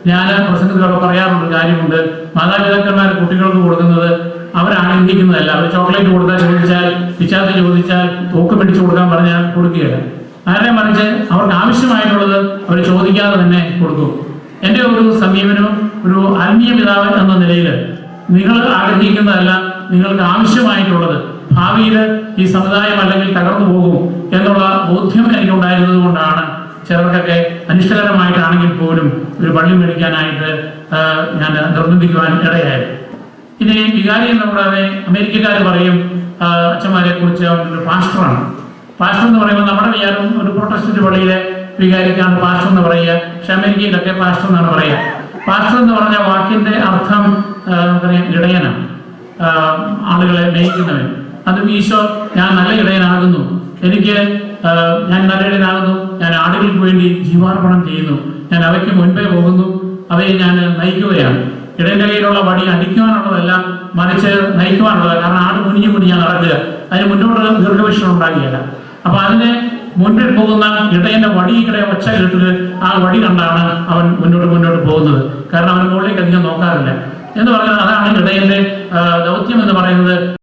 ഞാൻ പ്രസംഗത്തിലൊക്കെ പറയാറുള്ളൊരു കാര്യമുണ്ട്: മാതാപിതാക്കന്മാർ കുട്ടികൾക്ക് കൊടുക്കുന്നത് അവരാഗ്രഹിക്കുന്നതല്ല. അവർ ചോക്ലേറ്റ് കൊടുത്താൽ ചോദിച്ചാൽ, പിച്ചാത്തി ചോദിച്ചാൽ, തൂക്ക് പിടിച്ചു കൊടുക്കാൻ പറഞ്ഞാൽ കൊടുക്കുകയില്ല. നേരെ മറിച്ച് അവർക്ക് ആവശ്യമായിട്ടുള്ളത് അവർ ചോദിക്കാതെ തന്നെ കൊടുക്കും. എൻ്റെ ഒരു സമീപനവും ഒരു ആത്മീയ പിതാവ് എന്ന നിലയിൽ നിങ്ങൾ ആഗ്രഹിക്കുന്നതല്ല, നിങ്ങൾക്ക് ആവശ്യമായിട്ടുള്ളത് ഭാവിയിൽ ഈ സമുദായം അല്ലെങ്കിൽ തകർന്നു പോകും എന്നുള്ള ബോധ്യം എനിക്കുണ്ടായിരുന്നത് കൊണ്ടാണ് ചിലർക്കൊക്കെ അനിഷ്ടകരമായിട്ടാണെങ്കിൽ പോലും ഒരു പള്ളി മേടിക്കാനായിട്ട് ഞാൻ നിർബന്ധിക്കുവാൻ ഇടയായത്. ഇനി വികാരി എന്ന് കൂടാതെ അമേരിക്കക്കാർ പറയും അച്ഛന്മാരെ കുറിച്ച് ഒരു പാസ്റ്ററാണ്. പാസ്റ്റർ എന്ന് പറയുമ്പോൾ നമ്മുടെ വിചാരം ഒരു പ്രൊട്ടസ്റ്റന്റ് പള്ളിയിലെ വികാരിക്കാണ് പാസ്റ്റർ എന്ന് പറയുക. പക്ഷെ അമേരിക്കയിലൊക്കെ പാസ്റ്റർ എന്നാണ് പറയുക. പാസ്റ്റർ എന്ന് പറഞ്ഞ വാക്കിന്റെ അർത്ഥം നമുക്കറിയാം, ഇടയനാണ്, ആളുകളെ നയിക്കുന്നവൻ. അതും ഈശോ ഞാൻ നല്ല ഇടയനാകുന്നു, ഞാൻ നല്ല ഇടയനാകുന്നു, ഞാൻ ആടുകൾക്ക് വേണ്ടി ജീവാർപ്പണം ചെയ്യുന്നു, ഞാൻ അവയ്ക്ക് മുൻപേ പോകുന്നു, അവയെ ഞാൻ നയിക്കുകയാണ്. ഇടയന്റെ കയ്യിലുള്ള വടി അടിക്കുവാനുള്ളതല്ല, മറിച്ച് നയിക്കുവാനുള്ളത്. കാരണം ആട് കുനിഞ്ഞു നടക്കുക, അതിന് മുന്നോട്ട് ദീർഘവീക്ഷണം ഉണ്ടാകുകയില്ല. അപ്പൊ അതിന് മുൻപിൽ പോകുന്ന ഇടയന്റെ വടിയുടെ ഒച്ച കേട്ടിട്ട് ആ വടി കണ്ടാണ് അവൻ മുന്നോട്ട് പോകുന്നത്. കാരണം അവൻ മുകളിലേക്ക് അധികം നോക്കാറില്ല എന്ന് പറഞ്ഞാൽ അതാണ് ഇടയന്റെ ദൗത്യം എന്ന് പറയുന്നത്.